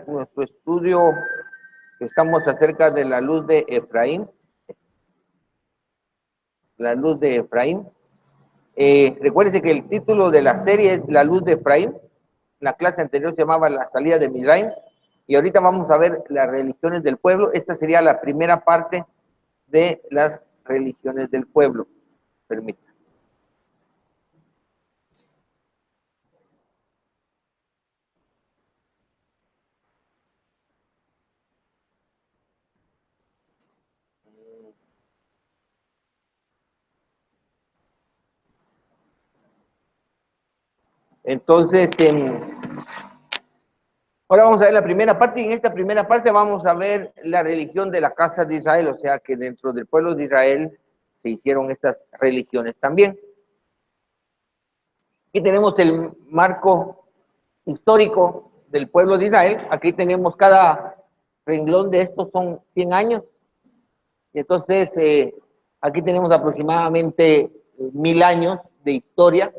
nuestro estudio. Estamos acerca de la luz de Efraín. La luz de Efraín. Recuérdense que el título de la serie es La luz de Efraín. La clase anterior se llamaba La salida de Misraim. Y ahorita vamos a ver las religiones del pueblo. Esta sería la primera parte de las religiones del pueblo. Permítanme. Entonces, ahora vamos a ver la primera parte, y en esta primera parte vamos a ver la religión de la casa de Israel, o sea que dentro del pueblo de Israel se hicieron estas religiones también. Aquí tenemos el marco histórico del pueblo de Israel. Aquí tenemos cada renglón de estos son 100 años. Y entonces, aquí tenemos aproximadamente 1000 años de historia.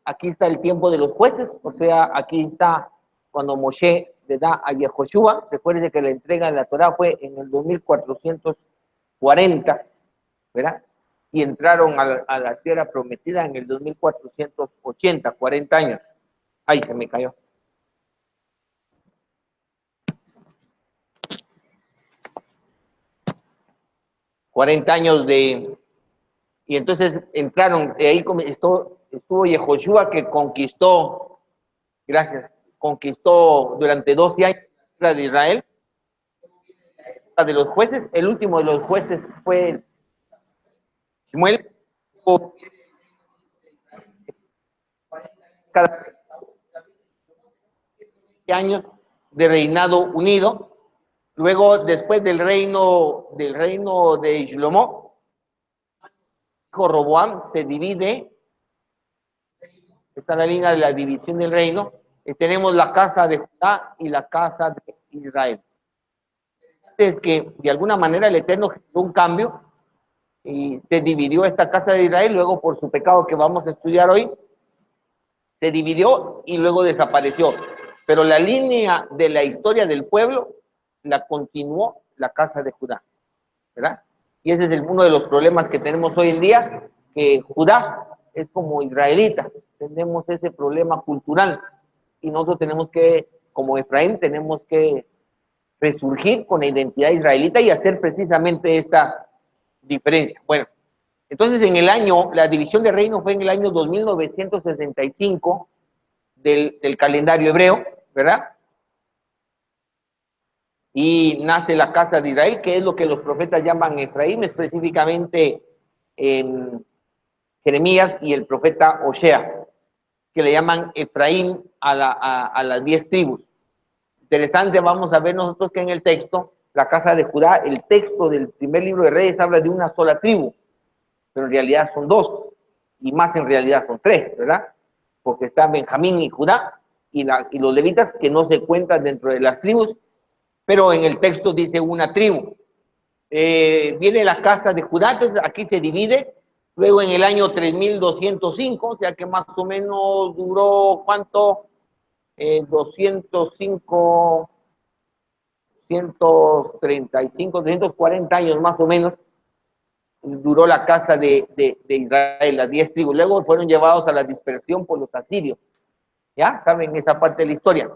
Aquí está el tiempo de los jueces, o sea, aquí está cuando Moshe le da a Yehoshua. Recuerden que la entrega de la Torá fue en el 2440, ¿verdad? Y entraron a la tierra prometida en el 2480, 40 años. Ay, se me cayó. $40 de... Y entonces entraron, y ahí estuvo Yehoshua, que conquistó, gracias, conquistó durante 12 años la tierra de Israel. De los jueces, el último de los jueces fue Shmuel. Cada años de reinado unido. Luego, después del reino de Shlomo, Roboam se divide. Está la línea de la división del reino. Tenemos la casa de Judá y la casa de Israel. Es que de alguna manera el Eterno generó un cambio y se dividió esta casa de Israel. Luego, por su pecado que vamos a estudiar hoy, se dividió y luego desapareció. Pero la línea de la historia del pueblo la continuó la casa de Judá, ¿verdad? Y ese es uno de los problemas que tenemos hoy en día, que Judá es como israelita. Tenemos ese problema cultural y nosotros tenemos que, como Efraín, tenemos que resurgir con la identidad israelita y hacer precisamente esta diferencia. Bueno, entonces la división de reino fue en el año 2965 del calendario hebreo, ¿verdad? Y nace la casa de Israel, que es lo que los profetas llaman Efraín, específicamente en Jeremías y el profeta Osea, que le llaman Efraín a las 10 tribus. Interesante, vamos a ver nosotros que en el texto, la casa de Judá, el texto del primer libro de Reyes habla de una sola tribu, pero en realidad son dos, y más en realidad son tres, ¿verdad? Porque está Benjamín y Judá, y los levitas que no se cuentan dentro de las tribus, pero en el texto dice una tribu. Viene la casa de Judá, entonces aquí se divide. Luego en el año 3205, o sea que más o menos duró, ¿cuánto? 205, 135, 340 años más o menos, duró la casa de Israel, las 10 tribus. Luego fueron llevados a la dispersión por los asirios. ¿Ya? ¿Saben esa parte de la historia?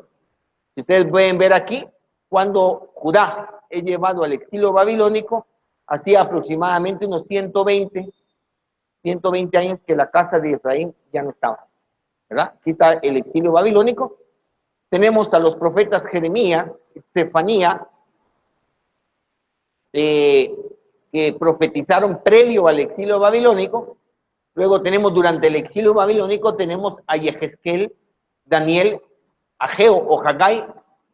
Si ustedes pueden ver aquí, cuando Judá es llevado al exilio babilónico, hacía aproximadamente unos 120 años que la casa de Efraín ya no estaba, ¿verdad? Aquí está el exilio babilónico. Tenemos a los profetas Jeremías, Sefanía, que profetizaron previo al exilio babilónico. Luego tenemos durante el exilio babilónico, tenemos a Yehezkel, Daniel, Ageo o Haggai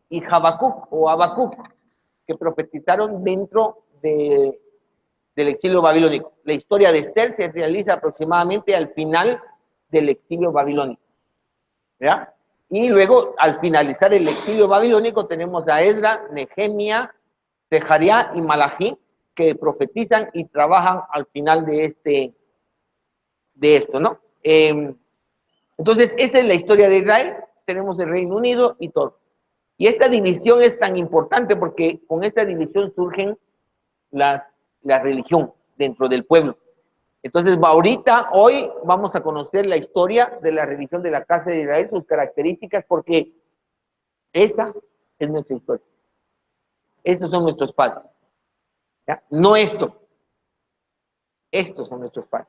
y Habacuc o Habacuc, que profetizaron dentro del exilio babilónico. La historia de Esther se realiza aproximadamente al final del exilio babilónico, ¿ya? Y luego, al finalizar el exilio babilónico, tenemos a Esdra, Nehemia, Zeharia y Malají, que profetizan y trabajan al final de esto, ¿no? Entonces, esta es la historia de Israel. tenemos el Reino Unido y todo. Y esta división es tan importante porque con esta división surgen la religión dentro del pueblo. Entonces, ahorita, hoy, vamos a conocer la historia de la religión de la casa de Israel, sus características, porque esa es nuestra historia. Estos son nuestros padres. ¿Ya? No esto. Estos son nuestros padres.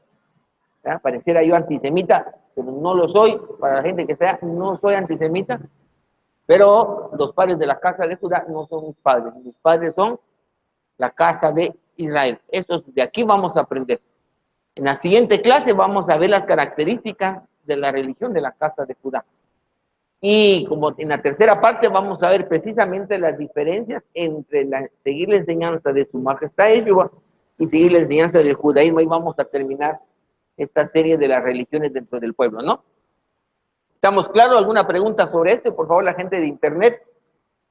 ¿Ya? Pareciera yo antisemita, pero no lo soy. Para la gente que sea, no soy antisemita. Pero los padres de la casa de Judá no son mis padres. Mis padres son la casa de Israel. Estos de aquí vamos a aprender. En la siguiente clase vamos a ver las características de la religión de la casa de Judá. Y como en la tercera parte vamos a ver precisamente las diferencias entre seguir la enseñanza de su majestad Yeshua y seguir la enseñanza del judaísmo. Y vamos a terminar esta serie de las religiones dentro del pueblo, ¿no? ¿Estamos claros? ¿Alguna pregunta sobre esto? Por favor, la gente de internet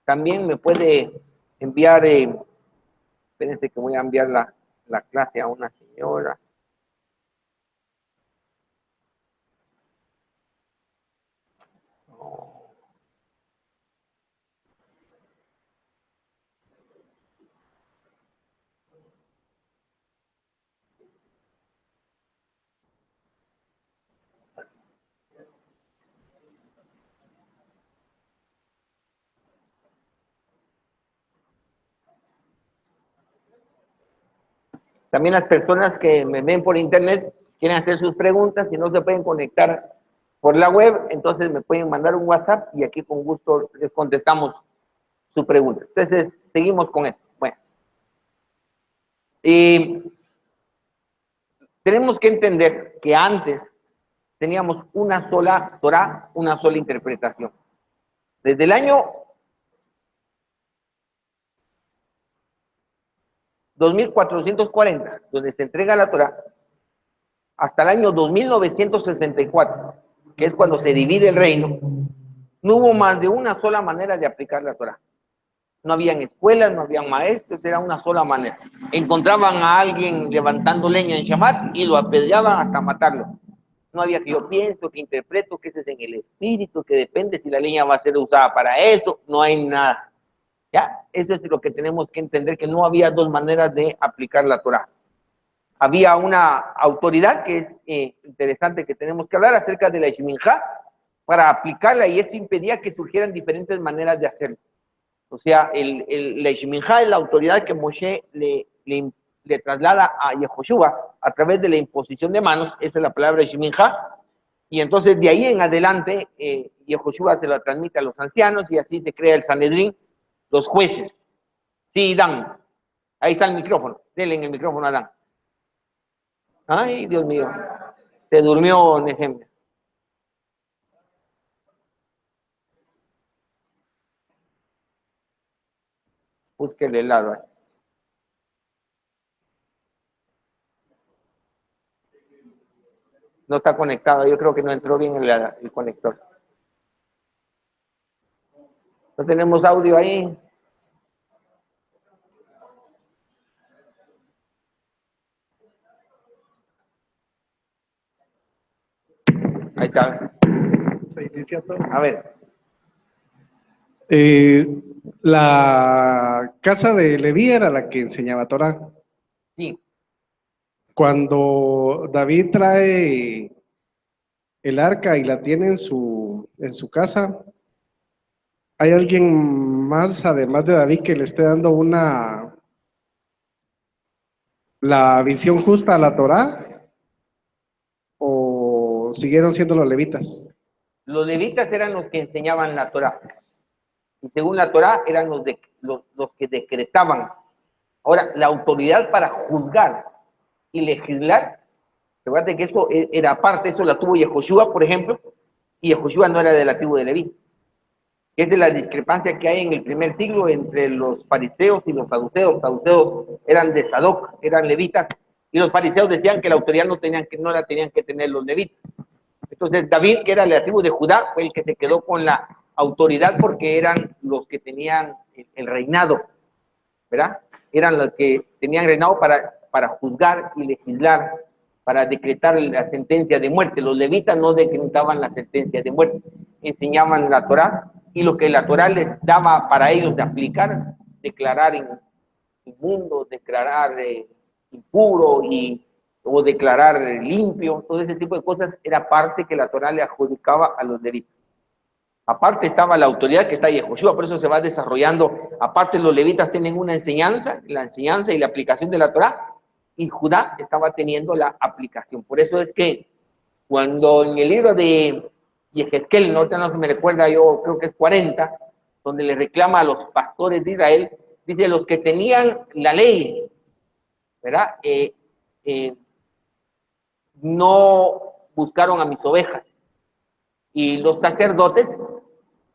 también me puede enviar, espérense que voy a enviar la clase a una señora. También las personas que me ven por internet quieren hacer sus preguntas, si no se pueden conectar por la web, entonces me pueden mandar un WhatsApp y aquí con gusto les contestamos su pregunta. Entonces, seguimos con esto. Bueno, tenemos que entender que antes teníamos una sola Torah, una sola interpretación. Desde el año 2440, donde se entrega la Torah, hasta el año 2964, que es cuando se divide el reino, no hubo más de una sola manera de aplicar la Torah. No habían escuelas, no habían maestros, era una sola manera. Encontraban a alguien levantando leña en Shabbat y lo apedreaban hasta matarlo. No había que yo pienso, que interpreto, que ese es en el espíritu, que depende si la leña va a ser usada para eso, no hay nada. ¿Ya? Eso es lo que tenemos que entender, que no había dos maneras de aplicar la Torah. Había una autoridad que es interesante que tenemos que hablar acerca de la Sheminjá para aplicarla, y esto impedía que surgieran diferentes maneras de hacerlo. O sea, la Sheminjá es la autoridad que Moshe le traslada a Yehoshua a través de la imposición de manos, esa es la palabra Sheminjá, y entonces de ahí en adelante Yehoshua se la transmite a los ancianos y así se crea el Sanedrín, los jueces. Sí, Dan, ahí está el micrófono, denle en el micrófono a Dan. Ay, Dios mío, se durmió Nehemia. Búsquele el lado ahí. No está conectado, yo creo que no entró bien el conector. No tenemos audio ahí. Ahí está. A ver. La casa de Leví era la que enseñaba Torah. Sí. Cuando David trae el arca y la tiene en su casa, ¿hay alguien más, además de David, que le esté dando la visión justa a la Torah? ¿O siguieron siendo los levitas? Los levitas eran los que enseñaban la Torah. Y según la Torah eran los que decretaban. Ahora, la autoridad para juzgar y legislar, recuerda que eso era parte, eso la tuvo Yehoshua, por ejemplo, y Yehoshua no era de la tribu de Leví. Es de la discrepancia que hay en el primer siglo entre los fariseos y los saduceos. Los saduceos eran de Sadoc, eran levitas, y los fariseos decían que la autoridad no la tenían que tener los levitas. Entonces David, que era de la tribu de Judá, fue el que se quedó con la autoridad porque eran los que tenían el reinado, ¿verdad? Eran los que tenían reinado para juzgar y legislar para decretar la sentencia de muerte. Los levitas no decretaban la sentencia de muerte, enseñaban la Torá, y lo que la Torá les daba para ellos de aplicar, declarar inmundo, declarar impuro o declarar limpio, todo ese tipo de cosas era parte que la Torá le adjudicaba a los levitas. Aparte estaba la autoridad que está Yehoshua, por eso se va desarrollando. Aparte los levitas tienen una enseñanza, la enseñanza y la aplicación de la Torá, y Judá estaba teniendo la aplicación. Por eso es que cuando en el libro de Yehezkel, no se me recuerda, yo creo que es 40, donde le reclama a los pastores de Israel, dice, los que tenían la ley, ¿verdad? No buscaron a mis ovejas, y los sacerdotes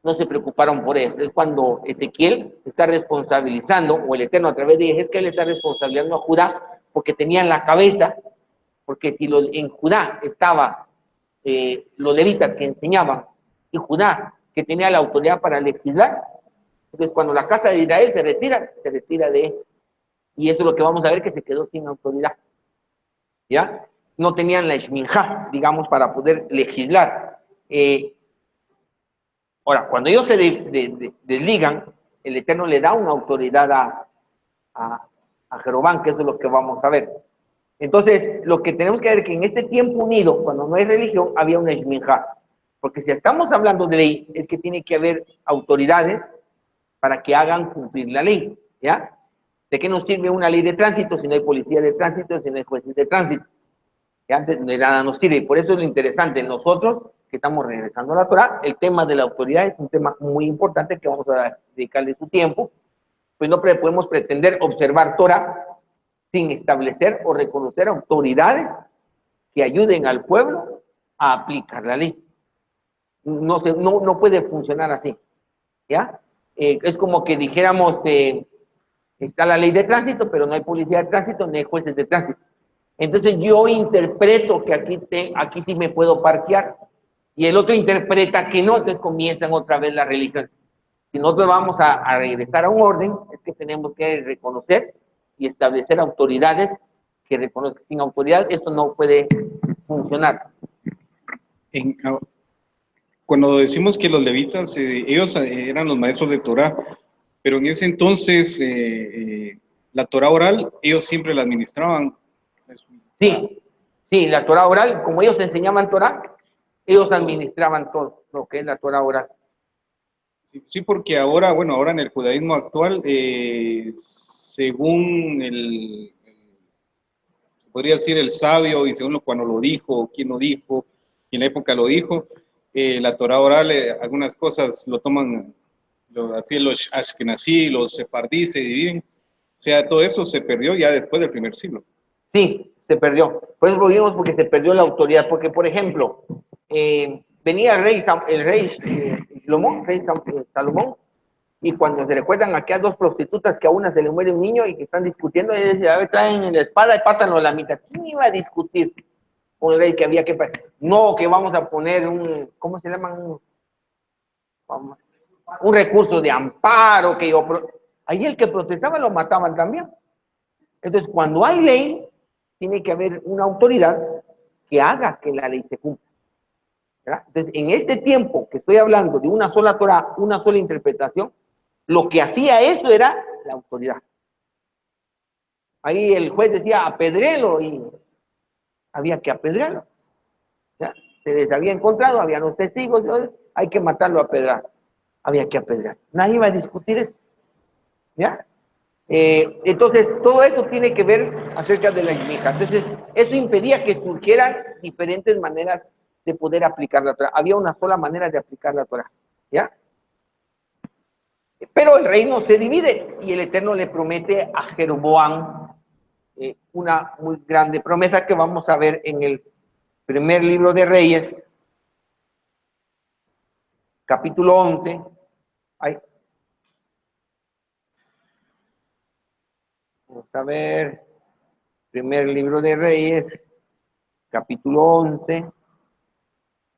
no se preocuparon por eso. Es cuando Ezequiel está responsabilizando, o el Eterno a través de Ezequiel está responsabilizando a Judá, porque tenían la cabeza, porque si en Judá estaba los levitas que enseñaban, y Judá que tenía la autoridad para legislar, entonces cuando la casa de Israel se retira de eso. Y eso es lo que vamos a ver, que se quedó sin autoridad. ¿Ya? No tenían la Shminjá, digamos, para poder legislar. Ahora, cuando ellos se desligan, el Eterno le da una autoridad a Jeroboam, que eso es lo que vamos a ver. Entonces, lo que tenemos que ver es que en este tiempo unido, cuando no hay religión, había una Shminjá. Porque si estamos hablando de ley, es que tiene que haber autoridades para que hagan cumplir la ley, ¿ya? ¿De qué nos sirve una ley de tránsito si no hay policía de tránsito, si no hay jueces de tránsito? Que antes de nada nos sirve. Por eso es lo interesante. Nosotros, que estamos regresando a la Torah, el tema de la autoridad es un tema muy importante que vamos a dedicarle su tiempo. Pues no podemos pretender observar Torah sin establecer o reconocer autoridades que ayuden al pueblo a aplicar la ley. No puede funcionar así, ¿ya? Es como que dijéramos, está la ley de tránsito, pero no hay policía de tránsito, ni hay jueces de tránsito. Entonces yo interpreto que aquí sí me puedo parquear, y el otro interpreta que no, entonces comienzan otra vez las religiones. Si nosotros vamos a regresar a un orden, es que tenemos que reconocer y establecer autoridades que reconozcan. Sin autoridad esto no puede funcionar. Cuando decimos que los levitas, ellos eran los maestros de Torah, pero en ese entonces la Torah oral, ellos siempre la administraban. Sí, la Torah oral, como ellos enseñaban Torah, ellos administraban todo lo que es la Torah oral. Sí, porque ahora, bueno, ahora en el judaísmo actual, según podría decir el sabio, y según cuando lo dijo, quién lo dijo, y en la época lo dijo, la Torah oral, algunas cosas lo toman, así los ashkenazí, los sefardí se dividen, o sea, todo eso se perdió ya después del primer siglo. Sí, se perdió. Por eso lo vimos, porque se perdió la autoridad. Porque, por ejemplo, venía el rey Salomón, y cuando se recuerdan aquí a dos prostitutas que a una se le muere un niño y que están discutiendo, y decía, a ver, traen la espada y pártanlo a la mitad. ¿Quién iba a discutir con el rey que había que... No, que vamos a poner ¿cómo se llaman? Un recurso de amparo, que ahí el que protestaba lo mataban también. Entonces, cuando hay ley, tiene que haber una autoridad que haga que la ley se cumpla. ¿Verdad? Entonces, en este tiempo que estoy hablando de una sola Torah, una sola interpretación, lo que hacía eso era la autoridad. Ahí el juez decía, apedréalo, y había que apedrearlo. ¿Ya? Se les había encontrado, habían los testigos, hay que matarlo a pedras. Había que apedrear. Nadie iba a discutir eso. ¿Ya? Entonces, todo eso tiene que ver acerca de la Shminjá. Entonces, eso impedía que surgieran diferentes maneras de poder aplicar la Torah. Había una sola manera de aplicar la Torah, ¿ya? Pero el reino se divide, y el Eterno le promete a Jeroboam una muy grande promesa que vamos a ver en el primer libro de Reyes, capítulo 11. Vamos a ver, primer libro de Reyes, capítulo 11,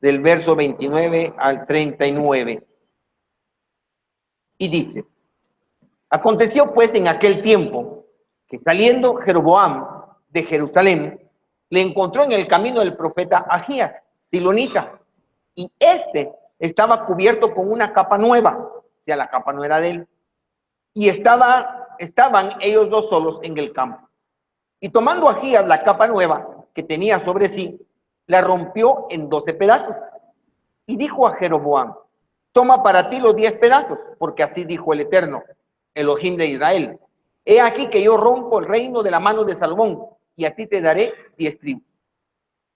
del verso 29 al 39. Y dice, aconteció pues en aquel tiempo que saliendo Jeroboam de Jerusalén, le encontró en el camino el profeta Ahías, silonita, y este estaba cubierto con una capa nueva, o sea, la capa no era de él, y estaban ellos dos solos en el campo. Y tomando Ahías la capa nueva que tenía sobre sí, la rompió en 12 pedazos. Y dijo a Jeroboam: toma para ti los 10 pedazos, porque así dijo el Eterno, Elohim de Israel: he aquí que yo rompo el reino de la mano de Salomón, y a ti te daré 10 tribus.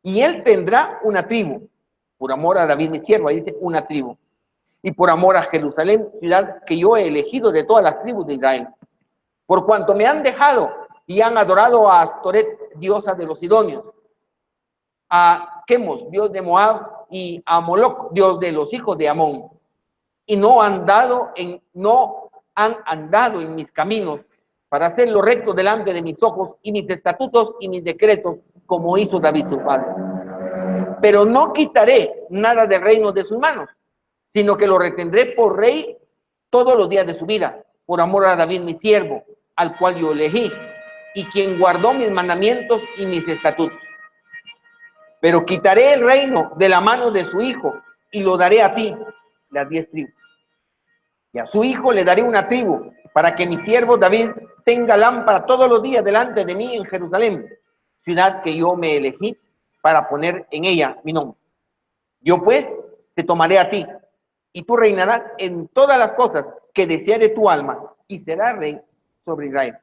Y él tendrá una tribu, por amor a David mi siervo, ahí dice una tribu, y por amor a Jerusalén, ciudad que yo he elegido de todas las tribus de Israel. Por cuanto me han dejado y han adorado a Astoret, diosa de los sidonios, a Chemos, dios de Moab, y a Moloc, dios de los hijos de Amón, y no han andado en mis caminos para hacer lo recto delante de mis ojos, y mis estatutos y mis decretos, como hizo David su padre. Pero no quitaré nada del reino de sus manos, sino que lo retendré por rey todos los días de su vida, por amor a David mi siervo, al cual yo elegí, y quien guardó mis mandamientos y mis estatutos. Pero quitaré el reino de la mano de su hijo, y lo daré a ti, las 10 tribus. Y a su hijo le daré una tribu, para que mi siervo David tenga lámpara todos los días delante de mí en Jerusalén, ciudad que yo me elegí para poner en ella mi nombre. Yo pues te tomaré a ti, y tú reinarás en todas las cosas que deseare tu alma, y serás rey sobre Israel.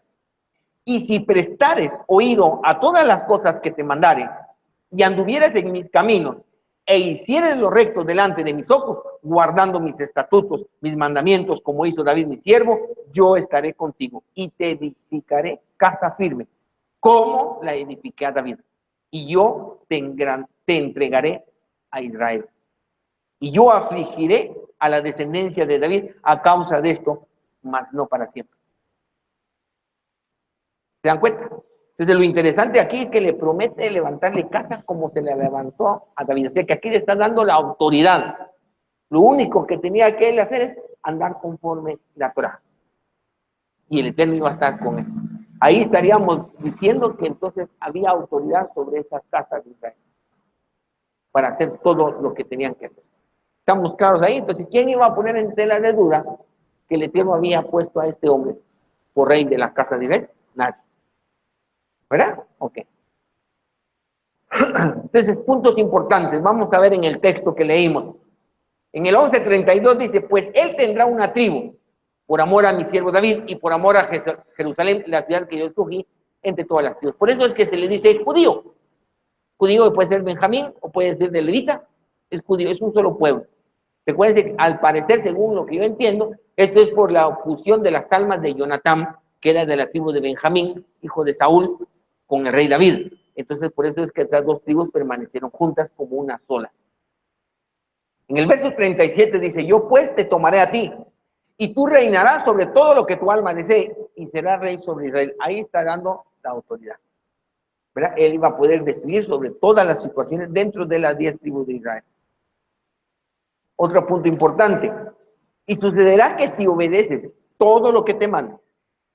Y si prestares oído a todas las cosas que te mandare, y anduvieres en mis caminos, e hicieres lo recto delante de mis ojos, guardando mis estatutos, mis mandamientos, como hizo David mi siervo, yo estaré contigo, y te edificaré casa firme, como la edifiqué a David. Y yo te entregaré a Israel. Y yo afligiré a la descendencia de David a causa de esto, mas no para siempre. ¿Se dan cuenta? Entonces lo interesante aquí es que le promete levantarle casa como se le levantó a David. O sea que aquí le está dando la autoridad. Lo único que tenía que él hacer es andar conforme la Torah. Y el Eterno iba a estar con él. Ahí estaríamos diciendo que entonces había autoridad sobre esas casas de Israel para hacer todo lo que tenían que hacer. ¿Estamos claros ahí? Entonces, ¿quién iba a poner en tela de duda que el Eterno había puesto a este hombre por rey de la casa de Israel? Nadie. ¿Verdad? Ok. Entonces, puntos importantes. Vamos a ver en el texto que leímos. En el 11:32 dice: pues él tendrá una tribu, por amor a mi siervo David, y por amor a Jerusalén, la ciudad que yo escogí entre todas las tribus. Por eso es que se le dice judío. Judío puede ser Benjamín, o puede ser de Levita. Es judío, es un solo pueblo. Recuerden que al parecer, según lo que yo entiendo, esto es por la fusión de las almas de Jonatán, que era de la tribu de Benjamín, hijo de Saúl, con el rey David. Entonces, por eso es que estas dos tribus permanecieron juntas como una sola. En el verso 37 dice: yo pues te tomaré a ti, y tú reinarás sobre todo lo que tu alma desee, y serás rey sobre Israel. Ahí está dando la autoridad, ¿verdad? Él iba a poder decidir sobre todas las situaciones dentro de las 10 tribus de Israel. Otro punto importante: y sucederá que si obedeces todo lo que te mando,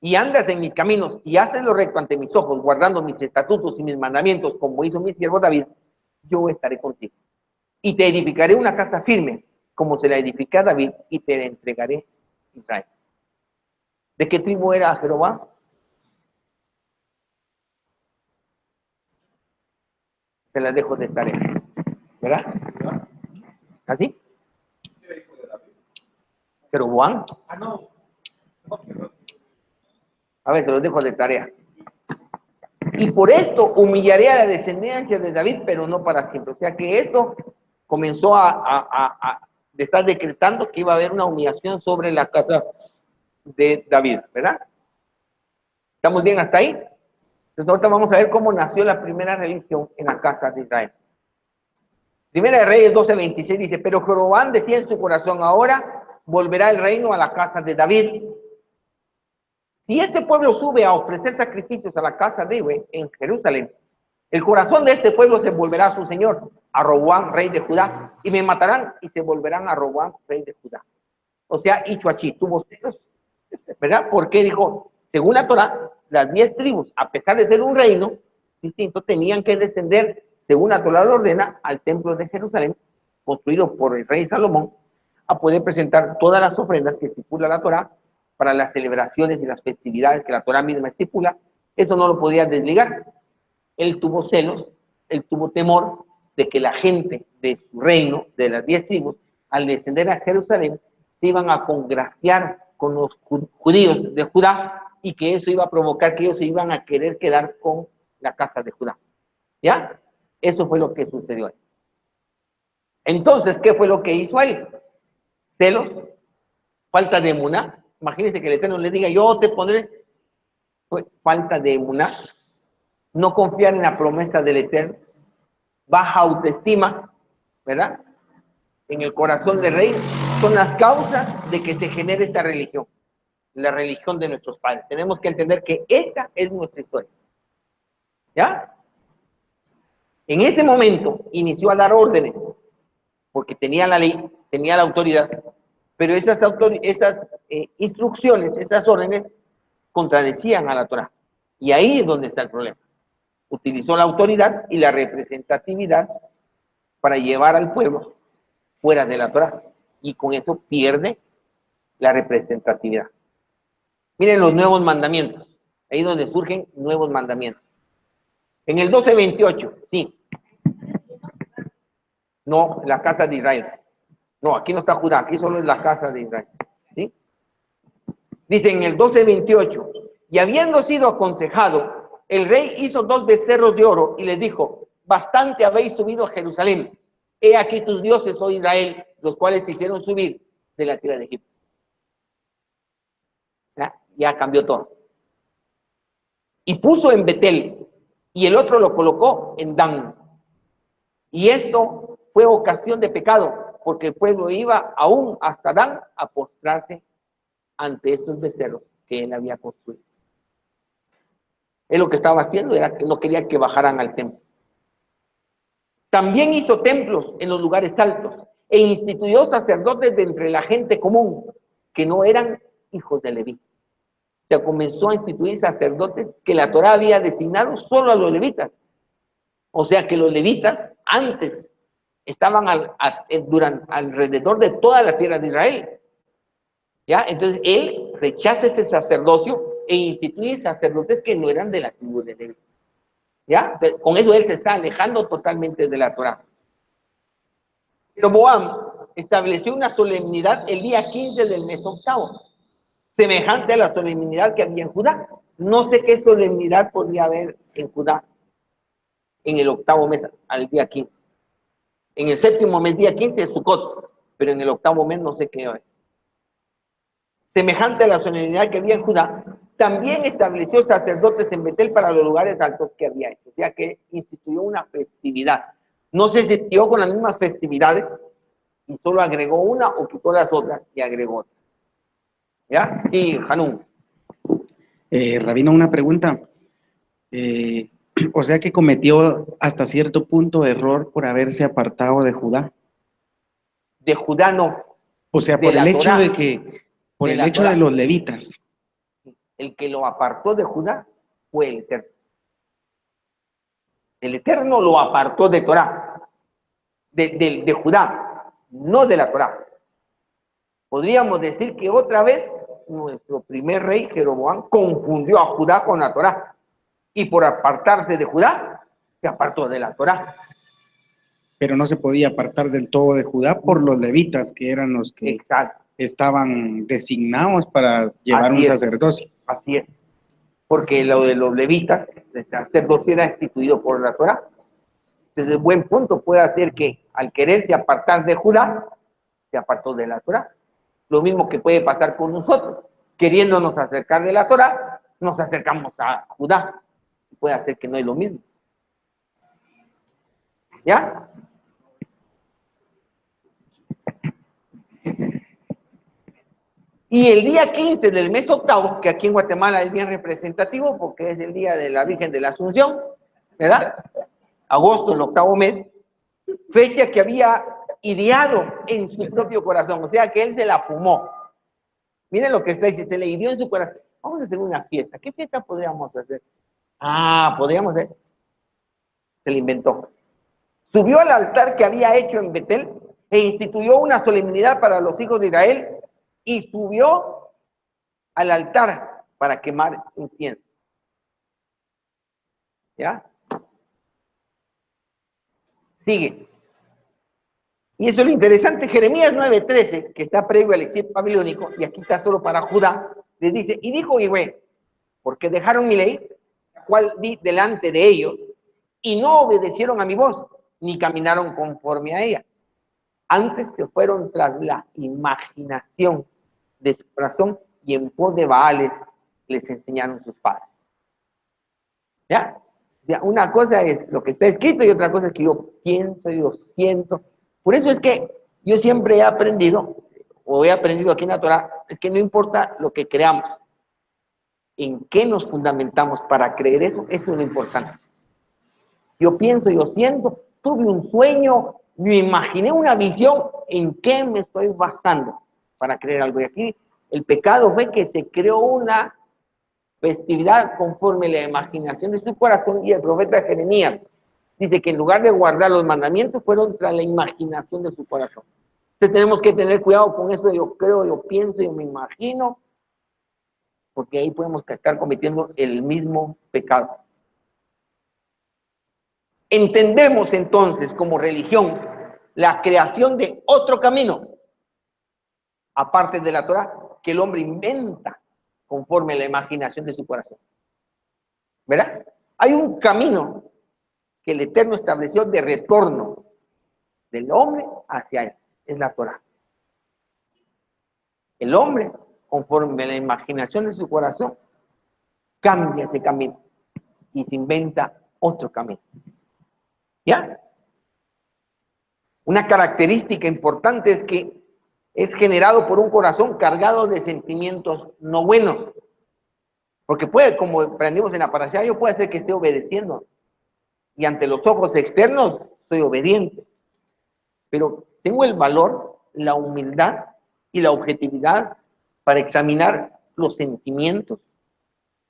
y andas en mis caminos, y haces lo recto ante mis ojos, guardando mis estatutos y mis mandamientos, como hizo mi siervo David, yo estaré contigo. Y te edificaré una casa firme, como se la edificé a David, y te entregaré a Israel. ¿De qué tribu era Jeroboam? Se las dejo de tarea, ¿verdad? ¿Así? Jeroboam. A ver, se los dejo de tarea. Y por esto humillaré a la descendencia de David, pero no para siempre. O sea que esto comenzó a estar decretando que iba a haber una humillación sobre la casa de David, ¿verdad? ¿Estamos bien hasta ahí? Entonces ahorita vamos a ver cómo nació la primera religión en la casa de Israel. Primera de Reyes 12:26 dice: pero Jeroboam decía en su corazón: ahora volverá el reino a la casa de David. Si este pueblo sube a ofrecer sacrificios a la casa de Yahweh en Jerusalén, el corazón de este pueblo se volverá a su señor, a Roboam, rey de Judá, y me matarán y se volverán a Roboam, rey de Judá. O sea, Ichuachí tuvo celos, ¿verdad? Porque dijo, según la Torah, las 10 tribus, a pesar de ser un reino, distinto, tenían que descender, según la Torá lo ordena, al templo de Jerusalén, construido por el rey Salomón, a poder presentar todas las ofrendas que estipula la Torá para las celebraciones y las festividades que la Torá misma estipula. Eso no lo podía desligar. Él tuvo celos, él tuvo temor de que la gente de su reino, de las 10 tribus, al descender a Jerusalén, se iban a congraciar con los judíos de Judá y que eso iba a provocar que ellos se iban a querer quedar con la casa de Judá. ¿Ya? Eso fue lo que sucedió ahí. Entonces, ¿qué fue lo que hizo él? Celos, falta de emuná. Imagínense que el Eterno le diga, yo te pondré. Fue falta de emuná, no confiar en la promesa del Eterno, baja autoestima, ¿verdad? En el corazón del rey, son las causas de que se genere esta religión, la religión de nuestros padres. Tenemos que entender que esta es nuestra historia. ¿Ya? En ese momento inició a dar órdenes, porque tenía la ley, tenía la autoridad, pero estas instrucciones, esas órdenes, contradecían a la Torá. Y ahí es donde está el problema. Utilizó la autoridad y la representatividad para llevar al pueblo fuera de la Torá. Y con eso pierde la representatividad. Miren los nuevos mandamientos. Ahí es donde surgen nuevos mandamientos. En el 12:28, sí. No, la casa de Israel. No, aquí no está Judá, aquí solo es la casa de Israel. ¿Sí? Dice en el 12:28, y habiendo sido aconsejado, el rey hizo 2 becerros de oro y les dijo, bastante habéis subido a Jerusalén. He aquí tus dioses, oh Israel, los cuales te hicieron subir de la tierra de Egipto. Ya cambió todo. Y puso en Betel, y el otro lo colocó en Dan. Y esto fue ocasión de pecado, porque el pueblo iba aún hasta Dan a postrarse ante estos becerros que él había construido. Él lo que estaba haciendo era que no quería que bajaran al templo. También hizo templos en los lugares altos e instituyó sacerdotes de entre la gente común que no eran hijos de Leví. O sea, comenzó a instituir sacerdotes que la Torá había designado solo a los levitas. O sea que los levitas antes estaban alrededor de toda la tierra de Israel. ¿Ya? Entonces él rechaza ese sacerdocio e instituye sacerdotes que no eran de la tribu de Leví. ¿Ya? Entonces, con eso él se está alejando totalmente de la Torá. Jeroboam estableció una solemnidad el día 15 del mes octavo, semejante a la solemnidad que había en Judá. No sé qué solemnidad podría haber en Judá en el octavo mes, al día 15. En el séptimo mes, día 15, es Sukkot, pero en el octavo mes no sé qué hay. Semejante a la solemnidad que había en Judá, también estableció sacerdotes en Betel para los lugares altos que había hecho. O sea que instituyó una festividad. No sé si siguió con las mismas festividades y solo agregó una o quitó las otras y agregó otra. ¿Ya? Sí, Hanun. Rabino, una pregunta. O sea que cometió hasta cierto punto error por haberse apartado de Judá. De Judá no. O sea, por el hecho de que, por el hecho de los levitas. El que lo apartó de Judá fue el Eterno. El Eterno lo apartó de Torá, de Judá, no de la Torá. Podríamos decir que otra vez nuestro primer rey, Jeroboam, confundió a Judá con la Torá. Y por apartarse de Judá, se apartó de la Torá. Pero no se podía apartar del todo de Judá por los levitas, que eran los que Exacto. estaban designados para llevar un sacerdocio. Así es. Porque lo de los levitas, el sacerdocio era instituido por la Torá. Desde buen punto puede ser que al quererse apartar de Judá, se apartó de la Torá. Lo mismo que puede pasar con nosotros. Queriéndonos acercar de la Torá, nos acercamos a Judá. Puede ser que no es lo mismo. ¿Ya? Y el día 15 del mes octavo, que aquí en Guatemala es bien representativo porque es el día de la Virgen de la Asunción, ¿verdad? Agosto, el octavo mes, fecha que había ideado en su propio corazón, o sea que él se la fumó. Miren lo que está diciendo, se le ideó en su corazón. Vamos a hacer una fiesta. ¿Qué fiesta podríamos hacer? Podríamos hacer se le inventó. Subió al altar que había hecho en Betel e instituyó una solemnidad para los hijos de Israel y subió al altar para quemar incienso. ¿Ya? Sigue. Y eso es lo interesante. Jeremías 9:13, que está previo al exilio babilónico, y aquí está solo para Judá, les dice, y dijo Yahvé, porque dejaron mi ley, la cual di delante de ellos, y no obedecieron a mi voz, ni caminaron conforme a ella. Antes se fueron tras la imaginación de su corazón, y en pos de Baales les enseñaron sus padres. ¿Ya? O sea, una cosa es lo que está escrito y otra cosa es que yo pienso, yo siento. Por eso es que yo siempre he aprendido, o he aprendido aquí en la Torah, es que no importa lo que creamos, en qué nos fundamentamos para creer eso, eso es lo importante. Yo pienso, yo siento, tuve un sueño, me imaginé una visión, ¿en qué me estoy basando para creer algo? Y aquí el pecado fue que se creó una festividad conforme la imaginación de su corazón, y el profeta Jeremías dice que en lugar de guardar los mandamientos fueron tras la imaginación de su corazón. Entonces tenemos que tener cuidado con eso de yo creo, yo pienso, yo me imagino, porque ahí podemos estar cometiendo el mismo pecado. Entendemos entonces como religión la creación de otro camino, aparte de la Torah, que el hombre inventa conforme a la imaginación de su corazón. ¿Verdad? Hay un camino que el Eterno estableció de retorno del hombre hacia él, es la Torah. El hombre, conforme a la imaginación de su corazón, cambia ese camino y se inventa otro camino. ¿Ya? Una característica importante es que es generado por un corazón cargado de sentimientos no buenos. Porque puede, como aprendimos en la parashá, yo puede ser que esté obedeciendo. Y ante los ojos externos soy obediente. Pero tengo el valor, la humildad y la objetividad para examinar los sentimientos,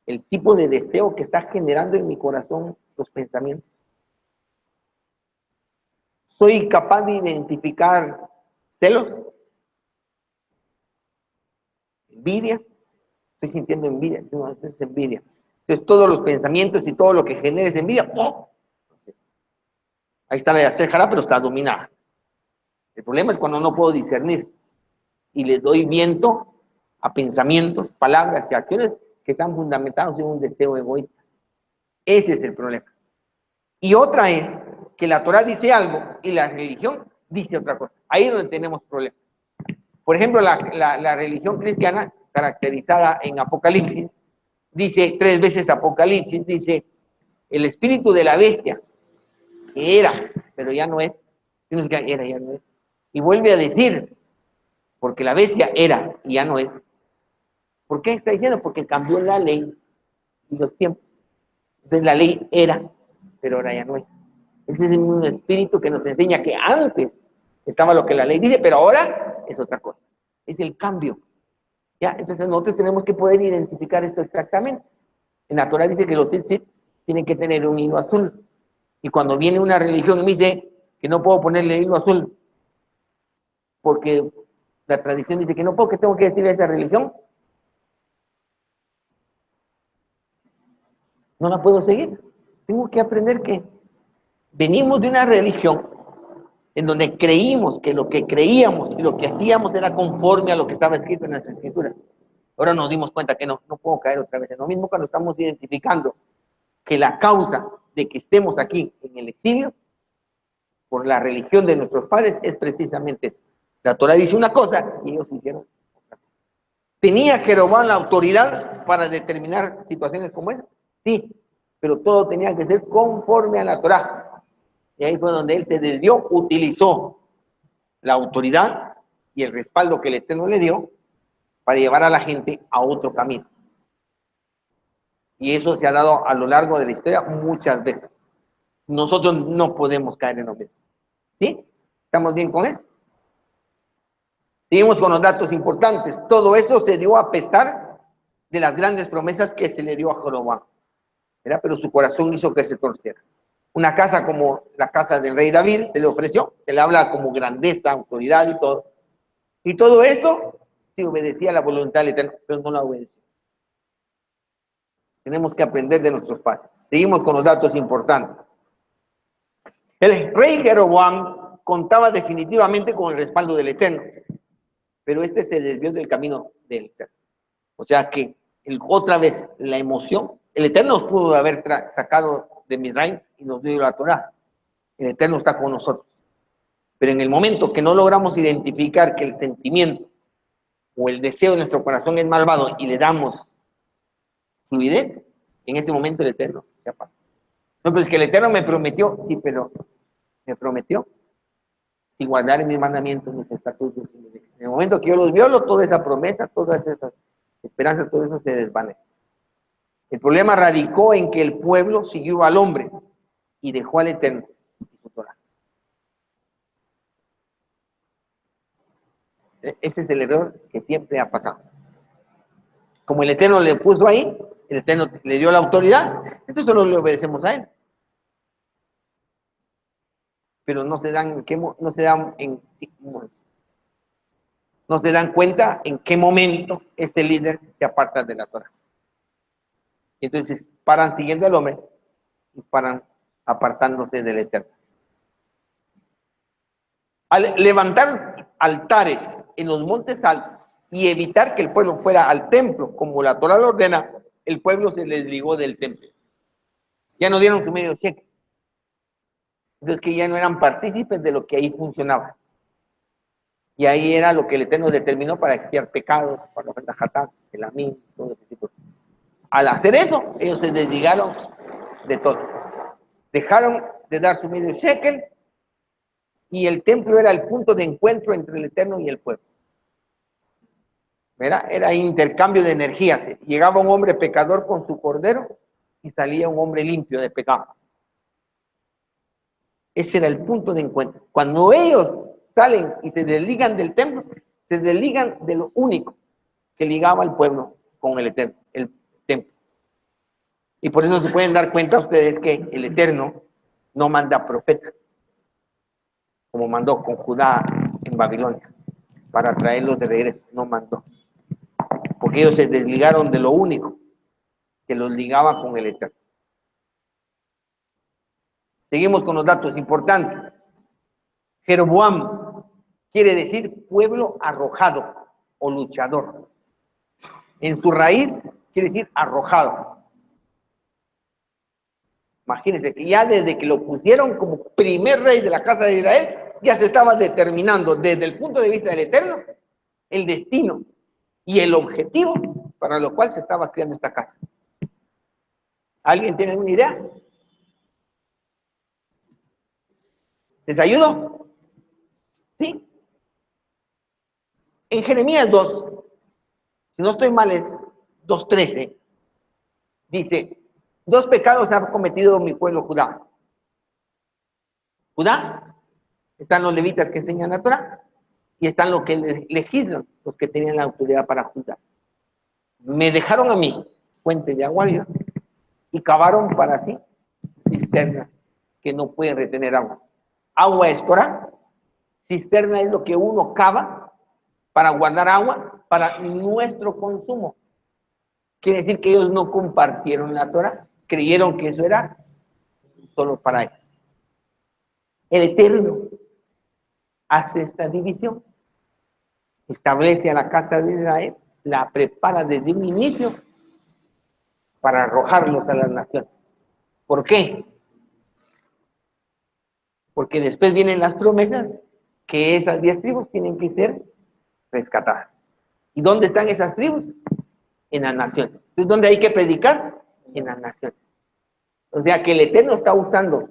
el tipo de deseo que está generando en mi corazón los pensamientos. ¿Soy capaz de identificar celos? ¿Envidia? Estoy sintiendo envidia. No, eso es envidia. Entonces todos los pensamientos y todo lo que genera esa envidia, ¡oh! Ahí está la yacer jara, pero está dominada. El problema es cuando no puedo discernir y le doy viento a pensamientos, palabras y acciones que están fundamentados en un deseo egoísta. Ese es el problema. Y otra es que la Torah dice algo y la religión dice otra cosa. Ahí es donde tenemos problemas. Por ejemplo, la religión cristiana, caracterizada en Apocalipsis, dice 3 veces Apocalipsis, dice el espíritu de la bestia, que era, pero ya no es. Era, ya no es. Y vuelve a decir, porque la bestia era y ya no es. ¿Por qué está diciendo? Porque cambió la ley y los tiempos. Entonces la ley era, pero ahora ya no es. Ese es un espíritu que nos enseña que antes estaba lo que la ley dice, pero ahora es otra cosa. Es el cambio. ¿Ya? Entonces nosotros tenemos que poder identificar esto exactamente. En la Torah dice que los tzitzit tienen que tener un hilo azul. Y cuando viene una religión y me dice que no puedo ponerle hilo azul, porque la tradición dice que no puedo, ¿qué tengo que decirle a esa religión? No la puedo seguir. Tengo que aprender que venimos de una religión en donde creímos que lo que creíamos y lo que hacíamos era conforme a lo que estaba escrito en las Escrituras. Ahora nos dimos cuenta que no puedo caer otra vez en lo mismo cuando estamos identificando que la causa de que estemos aquí en el exilio por la religión de nuestros padres es precisamente eso. La Torah dice una cosa y ellos hicieron otra. ¿Tenía Jeroboam la autoridad para determinar situaciones como esa? Sí, pero todo tenía que ser conforme a la Torah. Y ahí fue donde él se desvió, utilizó la autoridad y el respaldo que el Eterno le dio para llevar a la gente a otro camino. Y eso se ha dado a lo largo de la historia muchas veces. Nosotros no podemos caer en lo mismo. ¿Sí? ¿Estamos bien con eso? Seguimos con los datos importantes. Todo eso se dio a pesar de las grandes promesas que se le dio a Jeroboam. ¿Verdad? Pero su corazón hizo que se torciera. Una casa como la casa del rey David se le ofreció, se le habla como grandeza, autoridad y todo. Y todo esto sí obedecía a la voluntad del Eterno, pero no la obedeció. Tenemos que aprender de nuestros padres. Seguimos con los datos importantes. El rey Jeroboam contaba definitivamente con el respaldo del Eterno, pero este se desvió del camino del Eterno. O sea que otra vez la emoción, el Eterno nos pudo haber sacado de Misraim y nos dio la Torá. El Eterno está con nosotros. Pero en el momento que no logramos identificar que el sentimiento o el deseo de nuestro corazón es malvado y le damos fluidez, en ese momento el Eterno se apaga. No, pero es que el Eterno me prometió, sí, pero me prometió si guardar mis mandamientos, mis estatutos. En el momento que yo los violo, toda esa promesa, todas esas esperanzas, todo eso se desvanece. El problema radicó en que el pueblo siguió al hombre y dejó al Eterno y su Torá. Ese es el error que siempre ha pasado. Como el Eterno le puso ahí, el Eterno le dio la autoridad, entonces solo le obedecemos a él. Pero no se dan cuenta en qué momento ese líder se aparta de la Torá. Entonces paran siguiendo al hombre y paran apartándose del Eterno. Al levantar altares en los montes altos y evitar que el pueblo fuera al templo, como la Torá lo ordena, el pueblo se desligó del templo. Ya no dieron su medio cheque. Entonces que ya no eran partícipes de lo que ahí funcionaba. Y ahí era lo que el Eterno determinó para expiar pecados, para ofrenda jatán, el amín, todo ese tipo. Al hacer eso, ellos se desligaron de todo. Dejaron de dar su medio shekel y el templo era el punto de encuentro entre el Eterno y el pueblo. Era intercambio de energías. Llegaba un hombre pecador con su cordero y salía un hombre limpio de pecado. Ese era el punto de encuentro. Cuando ellos salen y se desligan del templo, se desligan de lo único que ligaba al pueblo con el Eterno, el templo. Y por eso se pueden dar cuenta ustedes que el Eterno no manda profetas, como mandó con Judá en Babilonia, para traerlos de regreso. No mandó. Porque ellos se desligaron de lo único que los ligaba con el Eterno. Seguimos con los datos importantes. Jeroboam quiere decir pueblo arrojado o luchador. En su raíz quiere decir arrojado. Imagínense que ya desde que lo pusieron como primer rey de la casa de Israel, ya se estaba determinando desde el punto de vista del Eterno el destino y el objetivo para lo cual se estaba creando esta casa. ¿Alguien tiene alguna idea? ¿Les ayudo? ¿Sí? En Jeremías 2, si no estoy mal es 2:13, dice, 2 pecados ha cometido mi pueblo Judá. Judá, están los levitas que enseñan la Torá, y están los que legislan, los que tenían la autoridad para juzgar. Me dejaron a mí fuente de agua viva, y cavaron para sí cisternas que no pueden retener agua. Agua es Torá, cisterna es lo que uno cava para guardar agua para nuestro consumo. Quiere decir que ellos no compartieron la Torá, creyeron que eso era solo para ellos. El Eterno hace esta división, establece a la casa de Israel, la prepara desde un inicio para arrojarlos a las naciones. ¿Por qué? Porque después vienen las promesas que esas 10 tribus tienen que ser rescatadas. ¿Y dónde están esas tribus? En las naciones. Entonces, ¿dónde hay que predicar? En las naciones. O sea que el Eterno está usando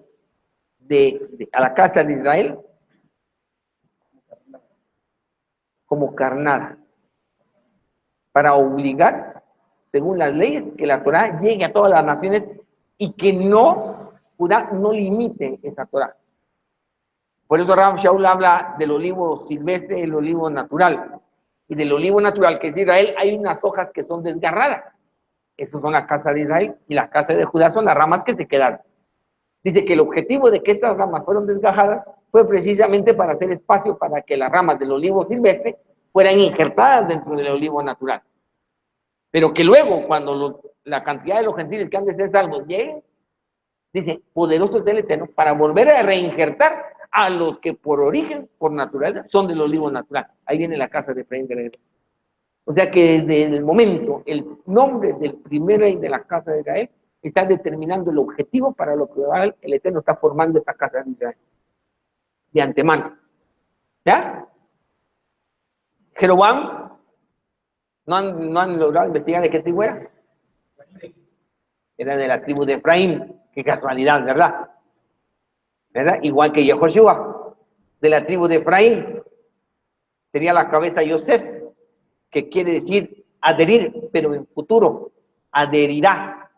a la casa de Israel como carnada para obligar, según las leyes, que la Torá llegue a todas las naciones y que Judá no limite esa Torá. Por eso Ram Shaul habla del olivo silvestre y el olivo natural. Y del olivo natural, que es Israel, hay unas hojas que son desgarradas. Esas son la casa de Israel, y la casa de Judá son las ramas que se quedaron. Dice que el objetivo de que estas ramas fueron desgajadas fue precisamente para hacer espacio para que las ramas del olivo silvestre fueran injertadas dentro del olivo natural. Pero que luego, cuando la cantidad de los gentiles que han de ser salvos lleguen, dice, poderoso es el Eterno para volver a reinjertar a los que por origen, por naturaleza, son del olivo natural. Ahí viene la casa de Efraín de regreso. O sea que desde el momento, el nombre del primer rey de la casa de Israel está determinando el objetivo para lo que el Eterno está formando esta casa de Israel. De antemano. ¿Ya? Jeroboam, ¿no han logrado investigar de qué tribu era? Era de la tribu de Efraín. Qué casualidad, ¿verdad? ¿Verdad? Igual que Yehoshua, de la tribu de Efraín. Sería la cabeza de Yosef, que quiere decir adherir, pero en futuro, adherirá.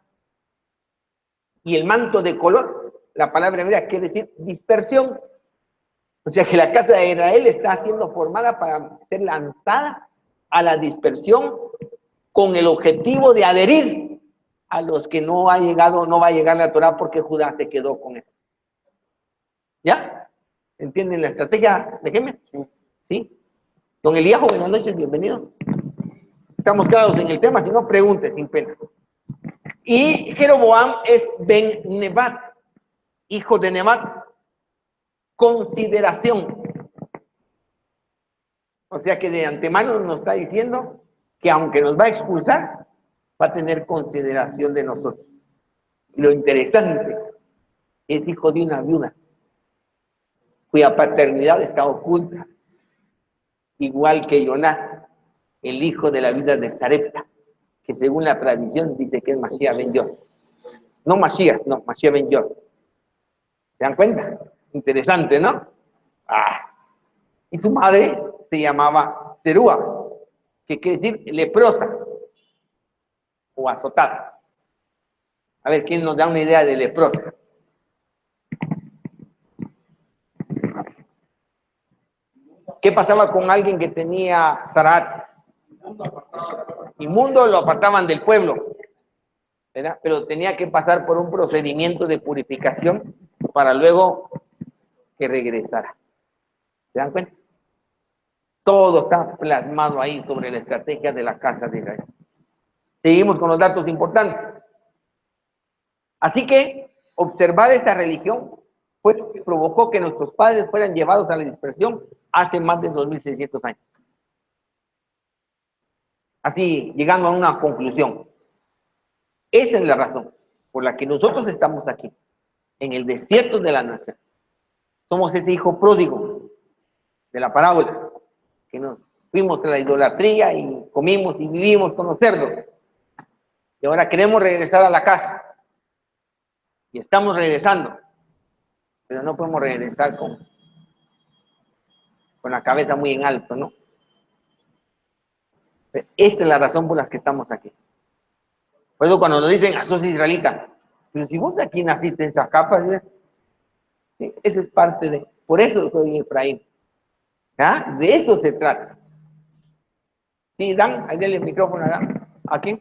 Y el manto de color, la palabra hebrea quiere decir dispersión. O sea que la casa de Israel está siendo formada para ser lanzada a la dispersión con el objetivo de adherir a los que no va a llegar la Torah porque Judá se quedó con eso. ¿Ya? ¿Entienden la estrategia de Gemer? ¿Sí? Don Eliajo, buenas noches, bienvenido. Estamos claros en el tema, si no, pregunte sin pena. Y Jeroboam es Ben Nebat, hijo de Nebat. Consideración. O sea que de antemano nos está diciendo que aunque nos va a expulsar, va a tener consideración de nosotros. Y lo interesante, es hijo de una viuda, cuya paternidad está oculta, igual que Yoná, el hijo de la viuda de Sarepta, que según la tradición dice que es Mashiach ben Yosef. No Mashiach, no, Mashiach ben Yosef. ¿Se dan cuenta? Interesante, ¿no? Y su madre se llamaba Serúa, que quiere decir leprosa o azotada. A ver, ¿quién nos da una idea de leprosa? ¿Qué pasaba con alguien que tenía zarat? Inmundo, lo apartaban del pueblo, ¿verdad? Pero tenía que pasar por un procedimiento de purificación para luego que regresara. ¿Se dan cuenta? Todo está plasmado ahí sobre la estrategia de la casa de Israel. Seguimos con los datos importantes. Así que observar esa religión fue lo que provocó que nuestros padres fueran llevados a la dispersión hace más de 2600 años. Así, llegando a una conclusión. Esa es la razón por la que nosotros estamos aquí, en el desierto de la nación. Somos ese hijo pródigo de la parábola, que nos fuimos de la idolatría y comimos y vivimos con los cerdos. Y ahora queremos regresar a la casa. Y estamos regresando. Pero no podemos regresar con la cabeza muy en alto, ¿no? Pero esta es la razón por la que estamos aquí. Por eso cuando nos dicen, sos israelita, pero si vos aquí naciste en esa capa, ¿sí? Eso es parte de... Por eso soy Efraín. ¿Ah? De eso se trata. Sí, Dan, ahí denle el micrófono a Dan. ¿A quién?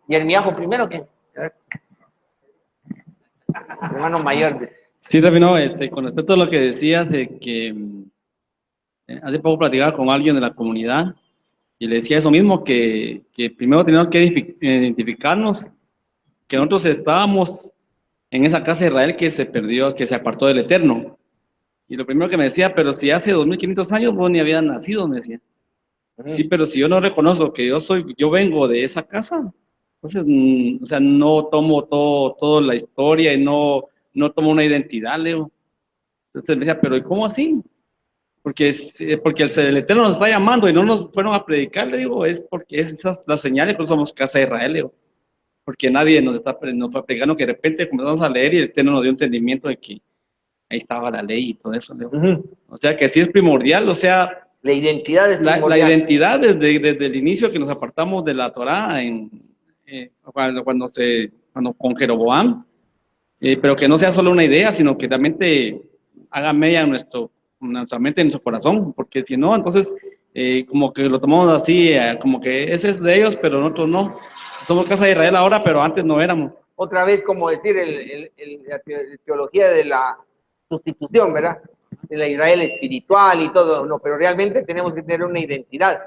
¿Y el miajo primero quién? Hermano mayor. Sí, Rabino, con respecto a lo que decías de que hace poco platicaba con alguien de la comunidad y le decía eso mismo, que primero teníamos que identificarnos, que nosotros estábamos en esa casa de Israel que se perdió, que se apartó del Eterno. Y lo primero que me decía, pero si hace 2500 años vos ni habías nacido, me decía. Sí, pero si yo no reconozco que yo vengo de esa casa, entonces, o sea, no tomo toda la historia y no tomo una identidad, Leo. Entonces me decía, pero ¿y cómo así? Porque el Eterno nos está llamando y no nos fueron a predicar, le digo, es porque esas las señales que somos casa de Israel, Leo. Porque nadie nos fue predicando, que de repente comenzamos a leer y el Eterno nos dio entendimiento de que ahí estaba la ley y todo eso, Leo. O sea, que sí es primordial, o sea... La identidad es primordial. La identidad desde el inicio que nos apartamos de la Torá cuando con Jeroboam, pero que no sea solo una idea, sino que realmente haga mella en nuestra mente, en nuestro corazón, porque si no, entonces como que lo tomamos así, como que eso es de ellos, pero nosotros no. Somos casa de Israel ahora, pero antes no éramos. otra vez como decir la teología de la sustitución, ¿verdad? De la Israel espiritual y todo, no, pero realmente tenemos que tener una identidad.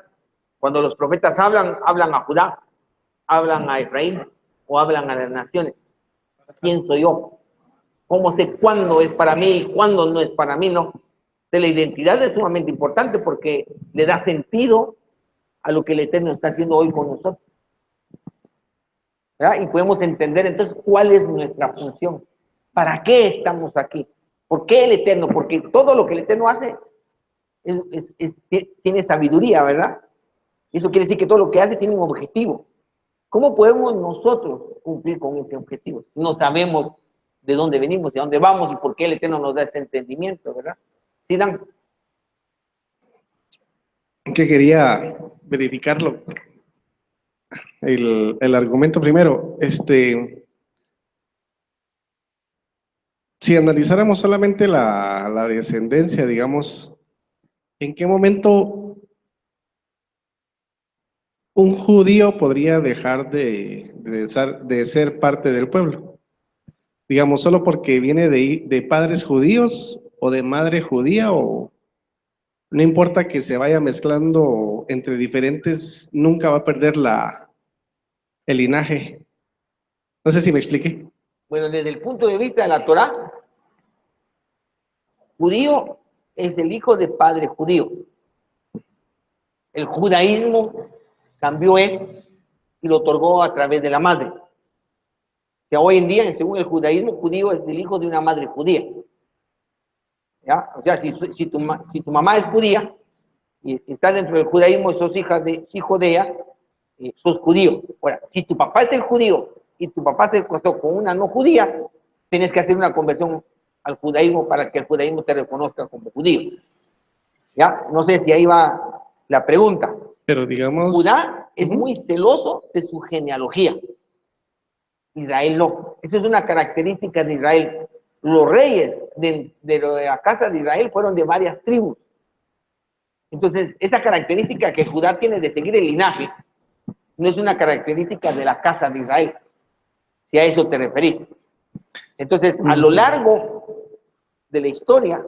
Cuando los profetas hablan, hablan a Judá, hablan a Efraín o hablan a las naciones. ¿Quién soy yo? ¿Cómo sé cuándo es para mí y cuándo no es para mí? No. De la identidad es sumamente importante porque le da sentido a lo que el Eterno está haciendo hoy con nosotros. ¿Verdad? Y podemos entender entonces cuál es nuestra función. ¿Para qué estamos aquí? ¿Por qué el Eterno? Porque todo lo que el Eterno hace tiene sabiduría, ¿verdad? Eso quiere decir que todo lo que hace tiene un objetivo. ¿Cómo podemos nosotros cumplir con ese objetivo? No sabemos de dónde venimos, de dónde vamos y por qué el Eterno nos da este entendimiento, ¿verdad? ¿Sí, Dan? Que quería verificarlo. El argumento primero, si analizáramos solamente la descendencia, digamos, ¿en qué momento un judío podría dejar de ser parte del pueblo? Digamos, solo porque viene de padres judíos o de madre judía, o no importa que se vaya mezclando entre diferentes, nunca va a perder el linaje. No sé si me expliqué. Bueno, desde el punto de vista de la Torá, judío es el hijo de padre judío. El judaísmo cambió esto y lo otorgó a través de la madre. O sea, hoy en día, según el judaísmo, judío es el hijo de una madre judía. ¿Ya? O sea, si tu mamá es judía y estás dentro del judaísmo y sos hijo de ella, sos judío. Ahora, si tu papá es el judío y tu papá se casó con una no judía, tienes que hacer una conversión al judaísmo para que el judaísmo te reconozca como judío. ¿Ya? No sé si ahí va la pregunta. Pero digamos... Judá es muy celoso de su genealogía. Israel no. Esa es una característica de Israel. Los reyes de la casa de Israel fueron de varias tribus. Entonces, esa característica que Judá tiene de seguir el linaje no es una característica de la casa de Israel, si a eso te referís. Entonces, a lo largo de la historia,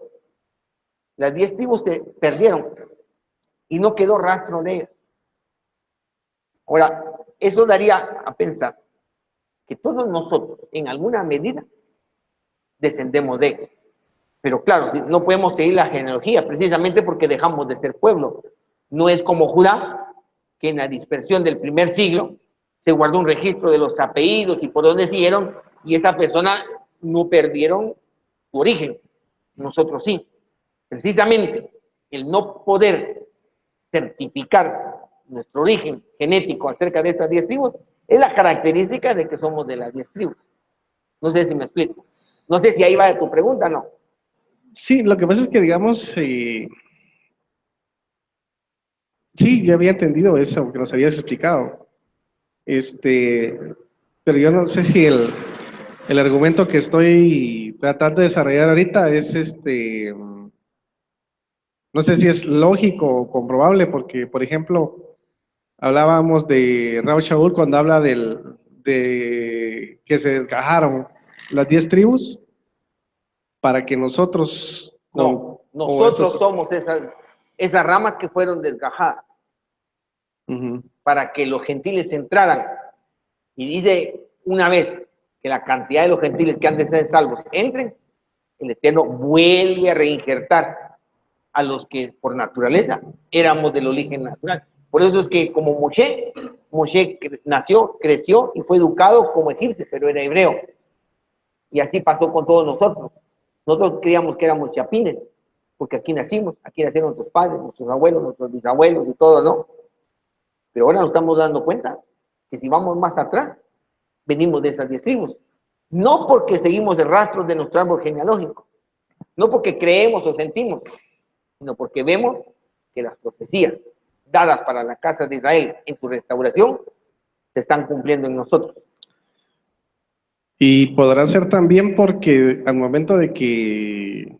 las 10 tribus se perdieron y no quedó rastro de ellas. Ahora, eso daría a pensar que todos nosotros, en alguna medida, descendemos de ellos. Pero claro, no podemos seguir la genealogía precisamente porque dejamos de ser pueblo. No es como Judá, que en la dispersión del primer siglo se guardó un registro de los apellidos y por dónde siguieron, y esa persona no perdieron su origen. Nosotros sí. Precisamente el no poder certificar nuestro origen genético acerca de estas 10 tribus es la característica de que somos de las 10 tribus. No sé si me explico. No sé si ahí va tu pregunta, ¿no? Sí, lo que pasa es que, digamos, sí, ya había entendido eso, que nos habías explicado. Pero yo no sé si el argumento que estoy tratando de desarrollar ahorita es no sé si es lógico o comprobable, porque, por ejemplo, hablábamos de Raúl Shaul cuando habla de que se desgajaron las 10 tribus para que nosotros... No, nosotros somos esas ramas que fueron desgajadas para que los gentiles entraran. Y dice una vez que la cantidad de los gentiles que han de ser salvos entren, el Eterno vuelve a reinjertar a los que por naturaleza éramos del origen natural. Por eso es que como Moshe nació, creció y fue educado como egipcio, pero era hebreo. Y así pasó con todos nosotros. Nosotros creíamos que éramos chapines, porque aquí nacimos, aquí nacieron nuestros padres, nuestros abuelos, nuestros bisabuelos y todo, ¿no? Pero ahora nos estamos dando cuenta que si vamos más atrás, venimos de esas 10 tribus. No porque seguimos el rastro de nuestro árbol genealógico, no porque creemos o sentimos, sino porque vemos que las profecías dadas para la casa de Israel en su restauración se están cumpliendo en nosotros. Y podrá ser también porque al momento de que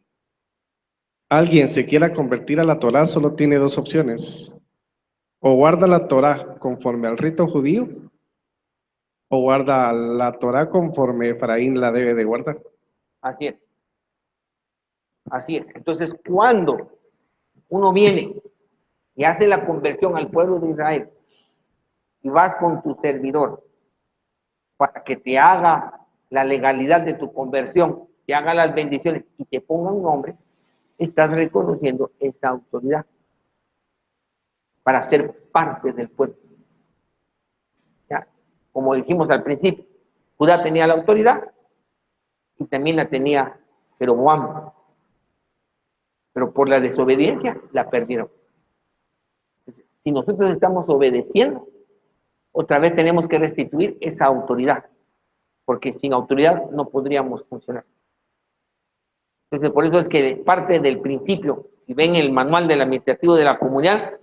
alguien se quiera convertir a la Torá, solo tiene dos opciones. O guarda la Torá conforme al rito judío, O guarda la Torah conforme Efraín la debe de guardar. Así es. Así es. Entonces, cuando uno viene y hace la conversión al pueblo de Israel y vas con tu servidor para que te haga la legalidad de tu conversión, te haga las bendiciones y te ponga un nombre, estás reconociendo esa autoridad para ser parte del pueblo. ¿Ya? Como dijimos al principio, Judá tenía la autoridad y también la tenía Jeroboam, pero por la desobediencia la perdieron. Si nosotros estamos obedeciendo, otra vez tenemos que restituir esa autoridad, porque sin autoridad no podríamos funcionar. Entonces, por eso es que parte del principio, si ven el manual del administrativo de la comunidad,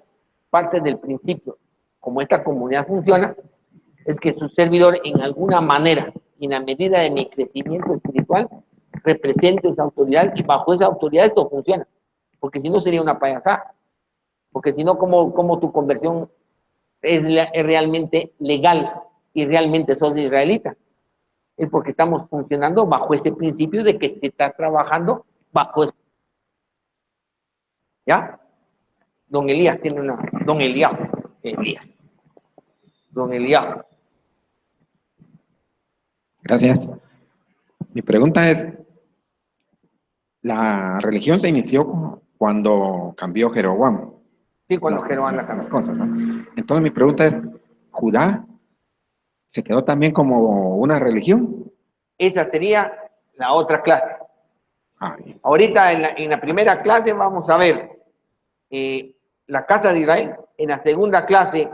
parte del principio, como esta comunidad funciona, es que su servidor en alguna manera, en la medida de mi crecimiento espiritual, represente esa autoridad y bajo esa autoridad esto funciona, porque si no sería una payasada, porque si no, ¿cómo tu conversión es realmente legal y realmente sos israelita? Es porque estamos funcionando bajo ese principio de que se está trabajando bajo eso. ¿Ya? Don Elías tiene una... Don Elías. Don Elías. Gracias. Mi pregunta es, la religión se inició cuando cambió Jeroboam Sí, cuando Jeroboam la las cambió. cosas, ¿no? Entonces mi pregunta es, ¿Judá se quedó también como una religión? Esa sería la otra clase. Ay, Ahorita en la primera clase vamos a ver la casa de Israel, en la segunda clase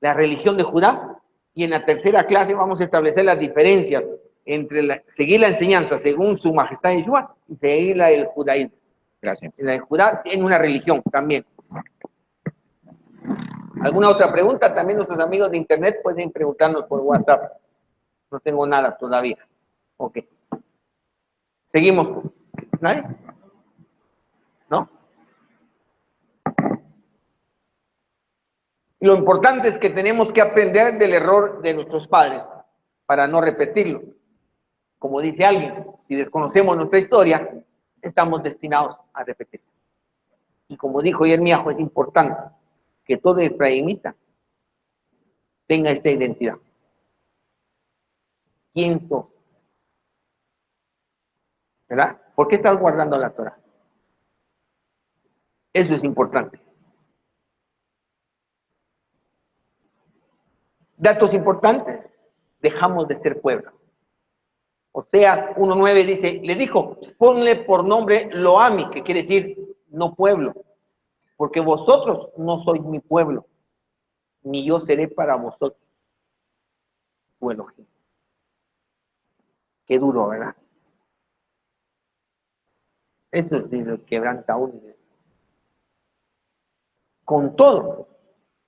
la religión de Judá y en la tercera clase vamos a establecer las diferencias entre seguir la enseñanza según su majestad Yeshua y seguir la del judaísmo. gracias. La de Judá en una religión también. ¿Alguna otra pregunta? También nuestros amigos de internet pueden preguntarnos por WhatsApp. No tengo nada todavía. Ok. Seguimos. ¿Nadie? ¿No? Lo importante es que tenemos que aprender del error de nuestros padres para no repetirlo. Como dice alguien, si desconocemos nuestra historia, estamos destinados a repetirla. Y como dijo Yermiajo, es importante que todo efraimita tenga esta identidad. ¿Quién sos? ¿Verdad? ¿Por qué estás guardando la Torah? Eso es importante. Datos importantes, dejamos de ser pueblo. Oseas 1:9 dice, le dijo, ponle por nombre Loami, que quiere decir no pueblo, porque vosotros no sois mi pueblo, ni yo seré para vosotros tu Elohim. Qué duro, ¿verdad? Eso sí lo quebranta uno. Con todo,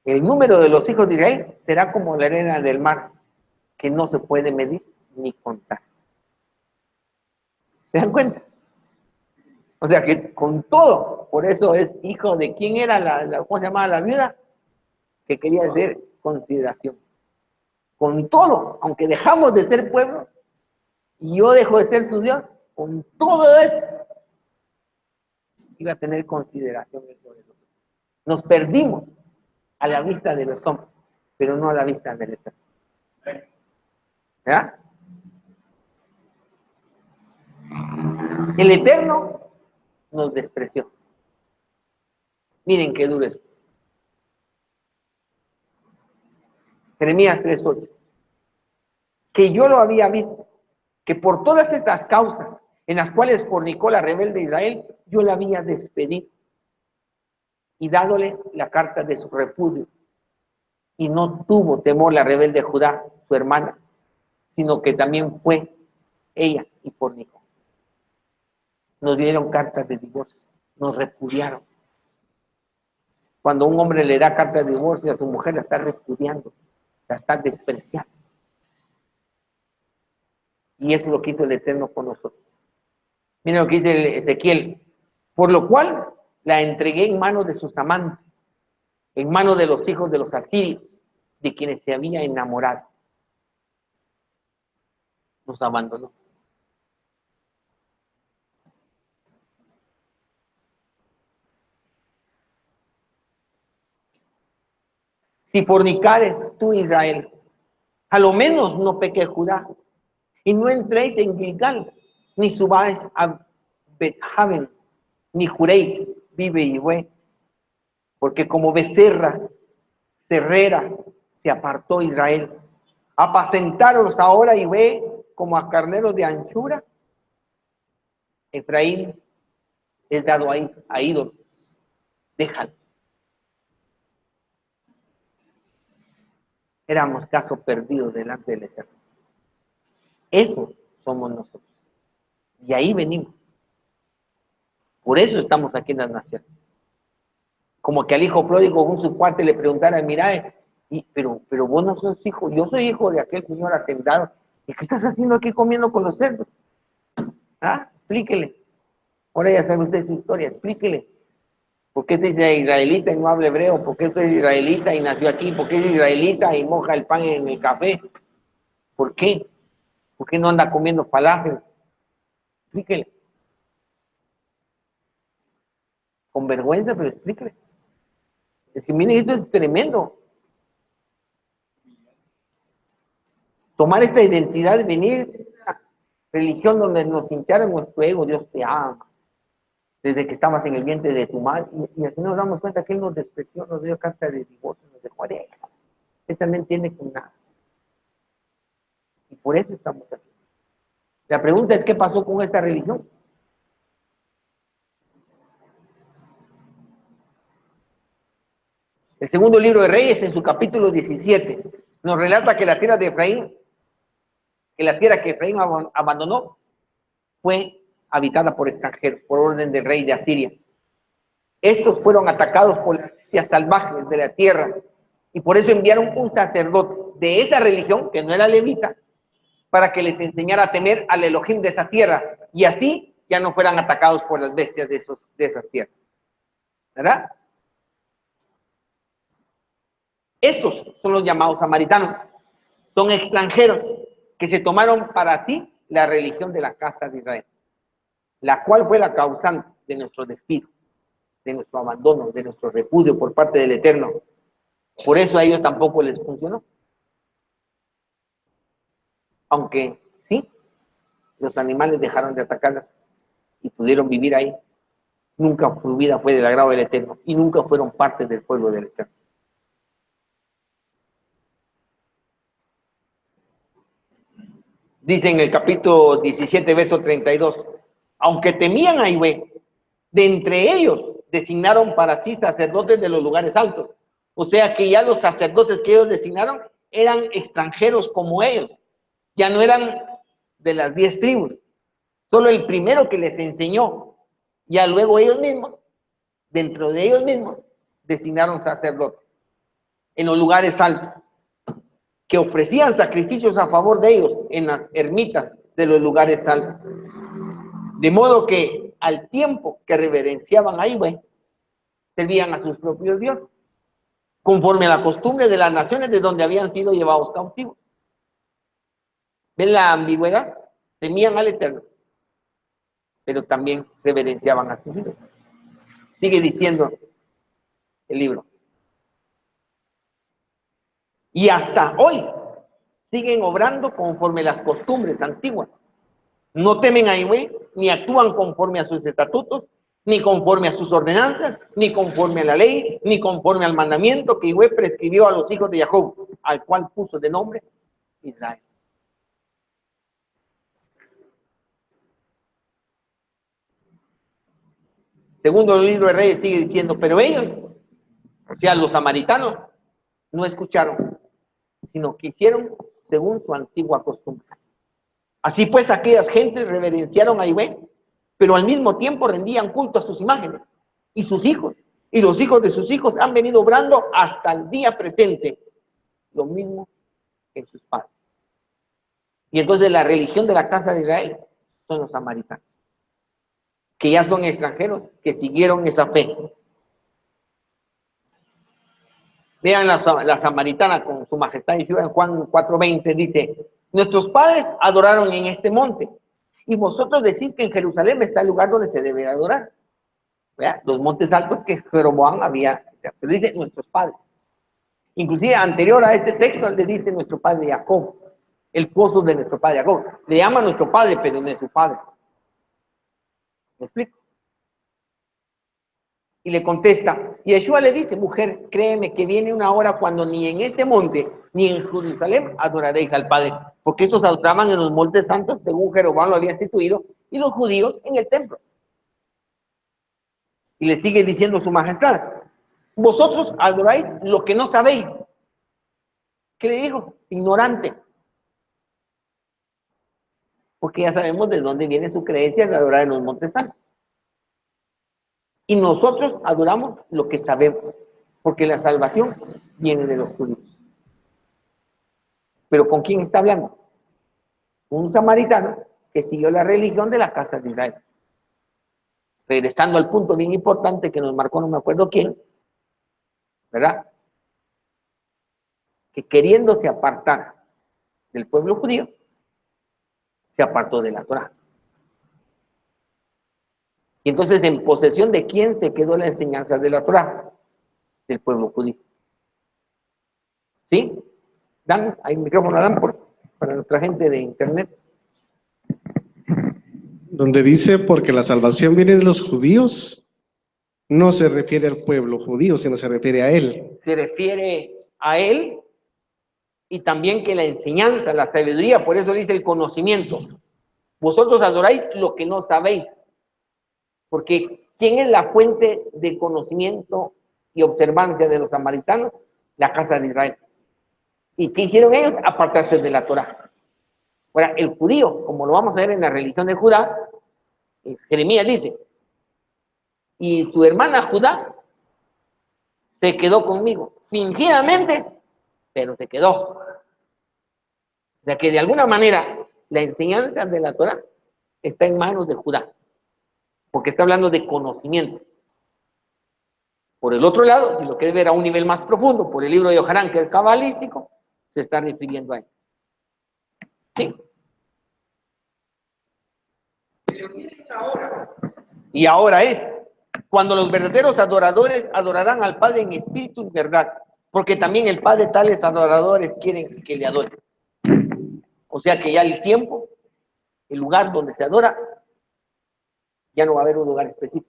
el número de los hijos de Israel será como la arena del mar, que no se puede medir ni contar. ¿Se dan cuenta? O sea que con todo, por eso es hijo de quién era ¿cómo se llamaba la viuda? Que quería hacer consideración. Con todo, aunque dejamos de ser pueblo, y yo dejo de ser su Dios, con todo eso, iba a tener consideración sobre nosotros. Nos perdimos a la vista de los hombres, pero no a la vista del Eterno. ¿Verdad? El Eterno nos despreció. Miren qué duro es. Jeremías 3:8. Que yo lo había visto, que por todas estas causas en las cuales fornicó la rebelde Israel, yo la había despedido y dádole la carta de su repudio. Y no tuvo temor la rebelde Judá, su hermana, sino que también fue ella y fornicó. Nos dieron cartas de divorcio, nos repudiaron. Cuando un hombre le da carta de divorcio a su mujer, la está repudiando, la está despreciando. Y eso es lo que hizo el Eterno con nosotros. Miren lo que dice Ezequiel. Por lo cual la entregué en manos de sus amantes, en manos de los hijos de los asirios, de quienes se había enamorado. nos abandonó. Si fornicares tú, Israel, a lo menos no peque Judá, y no entréis en Gilgal, ni subáis a Bethaven, ni juréis, vive Yahweh, porque como becerra cerrera se apartó Israel. Apacentaros ahora, Yahweh, como a carneros de anchura. Efraín es dado a ídolos. Déjalo. Éramos caso perdido delante del Eterno. Eso somos nosotros. Y ahí venimos. Por eso estamos aquí en las naciones. Como que al hijo pródigo, un su cuate le preguntara, mira, pero vos no sos hijo, yo soy hijo de aquel señor hacendado. ¿Y qué estás haciendo aquí comiendo con los cerdos? ¿Ah? Explíquele. Ahora ya sabe usted su historia, explíquele. ¿Por qué se dice israelita y no habla hebreo? ¿Por qué usted es israelita y nació aquí? ¿Por qué es israelita y moja el pan en el café? ¿Por qué? ¿Por qué no anda comiendo falafel? Explíquele. Con vergüenza, pero explíquele. Es que miren, esto es tremendo. Tomar esta identidad y venir a una religión donde nos hincharon nuestro ego, Dios te ama. Desde que estabas en el vientre de tu madre, y así nos damos cuenta que Él nos despreció, nos dio carta de divorcio, nos dejó de Él. Él también tiene con nada. Y por eso estamos aquí. La pregunta es, ¿qué pasó con esta religión? El segundo libro de Reyes, en su capítulo 17, nos relata que la tierra de Efraín, que la tierra que Efraín abandonó, fue habitada por extranjeros, por orden del rey de Asiria. Estos fueron atacados por las bestias salvajes de la tierra, y por eso enviaron un sacerdote de esa religión, que no era levita, para que les enseñara a temer al Elohim de esa tierra, y así ya no fueran atacados por las bestias de esas tierras. ¿Verdad? Estos son los llamados samaritanos. Son extranjeros que se tomaron para sí la religión de la casa de Israel, la cual fue la causante de nuestro despido, de nuestro abandono, de nuestro repudio por parte del Eterno. Por eso a ellos tampoco les funcionó. Aunque sí, los animales dejaron de atacarlas y pudieron vivir ahí. Nunca su vida fue del agrado del Eterno y nunca fueron parte del pueblo del Eterno. Dice en el capítulo 17, verso 32, aunque temían a Yahweh, de entre ellos designaron para sí sacerdotes de los lugares altos. O sea que ya los sacerdotes que ellos designaron eran extranjeros como ellos. Ya no eran de las 10 tribus. Solo el primero que les enseñó. Ya luego ellos mismos, dentro de ellos mismos, designaron sacerdotes en los lugares altos, que ofrecían sacrificios a favor de ellos en las ermitas de los lugares altos. De modo que al tiempo que reverenciaban a Yahweh, servían a sus propios dioses, conforme a la costumbre de las naciones de donde habían sido llevados cautivos. ¿Ven la ambigüedad? Temían al Eterno, pero también reverenciaban a sus hijos. Sigue diciendo el libro. Y hasta hoy siguen obrando conforme las costumbres antiguas. No temen a Yahweh, ni actúan conforme a sus estatutos, ni conforme a sus ordenanzas, ni conforme a la ley, ni conforme al mandamiento que Yahweh prescribió a los hijos de Jacob, al cual puso de nombre Israel. Segundo el libro de Reyes sigue diciendo, pero ellos, o sea, los samaritanos, no escucharon, sino que hicieron según su antigua costumbre. Así pues, aquellas gentes reverenciaron a Yahweh, pero al mismo tiempo rendían culto a sus imágenes, y sus hijos, y los hijos de sus hijos han venido obrando hasta el día presente, lo mismo que sus padres. Y entonces la religión de la casa de Israel son los samaritanos, que ya son extranjeros, que siguieron esa fe. Vean la samaritana con su majestad Yeshua en Juan 4:20, dice, Nuestros padres adoraron en este monte. Y vosotros decís que en Jerusalén está el lugar donde se debe adorar. ¿Vea? Los montes altos que Jeroboam había. Pero dice nuestros padres. Inclusive anterior a este texto le dice nuestro padre Jacob. El pozo de nuestro padre Jacob. Le llama nuestro padre, pero no es su padre. ¿Me explico? Y le contesta, y Yeshua le dice, mujer, créeme que viene una hora cuando ni en este monte, ni en Jerusalén adoraréis al Padre, porque estos adoraban en los montes santos, según Jeroboam lo había instituido, y los judíos en el templo. Y le sigue diciendo su majestad, vosotros adoráis lo que no sabéis. ¿Qué le dijo? Ignorante. Porque ya sabemos de dónde viene su creencia de adorar en los montes santos. Y nosotros adoramos lo que sabemos, porque la salvación viene de los judíos. Pero ¿con quién está hablando? Un samaritano que siguió la religión de la casa de Israel. Regresando al punto bien importante que nos marcó, no me acuerdo quién, ¿verdad? Que queriéndose apartar del pueblo judío, se apartó de la Torá. Y entonces, ¿en posesión de quién se quedó la enseñanza de la Torá? Del pueblo judío. ¿Sí? Dan, hay un micrófono, Dan, para nuestra gente de internet. Donde dice, porque la salvación viene de los judíos, no se refiere al pueblo judío, sino se refiere a él. Se refiere a él y también que la enseñanza, la sabiduría, por eso dice el conocimiento. Vosotros adoráis lo que no sabéis. Porque ¿quién es la fuente de conocimiento y observancia de los samaritanos? La casa de Israel. ¿Y qué hicieron ellos? Apartarse de la Torá. Ahora, el judío, como lo vamos a ver en la religión de Judá, Jeremías dice, y su hermana Judá se quedó conmigo, fingidamente, pero se quedó. O sea que de alguna manera la enseñanza de la Torá está en manos de Judá, porque está hablando de conocimiento. Por el otro lado, si lo quieres ver a un nivel más profundo, por el libro de Yohanan, que es cabalístico, se está refiriendo a él. ¿Sí? Y ahora es cuando los verdaderos adoradores adorarán al Padre en espíritu y verdad, porque también el Padre tales adoradores quieren que le adoren. O sea que ya el tiempo, el lugar donde se adora, ya no va a haber un lugar específico.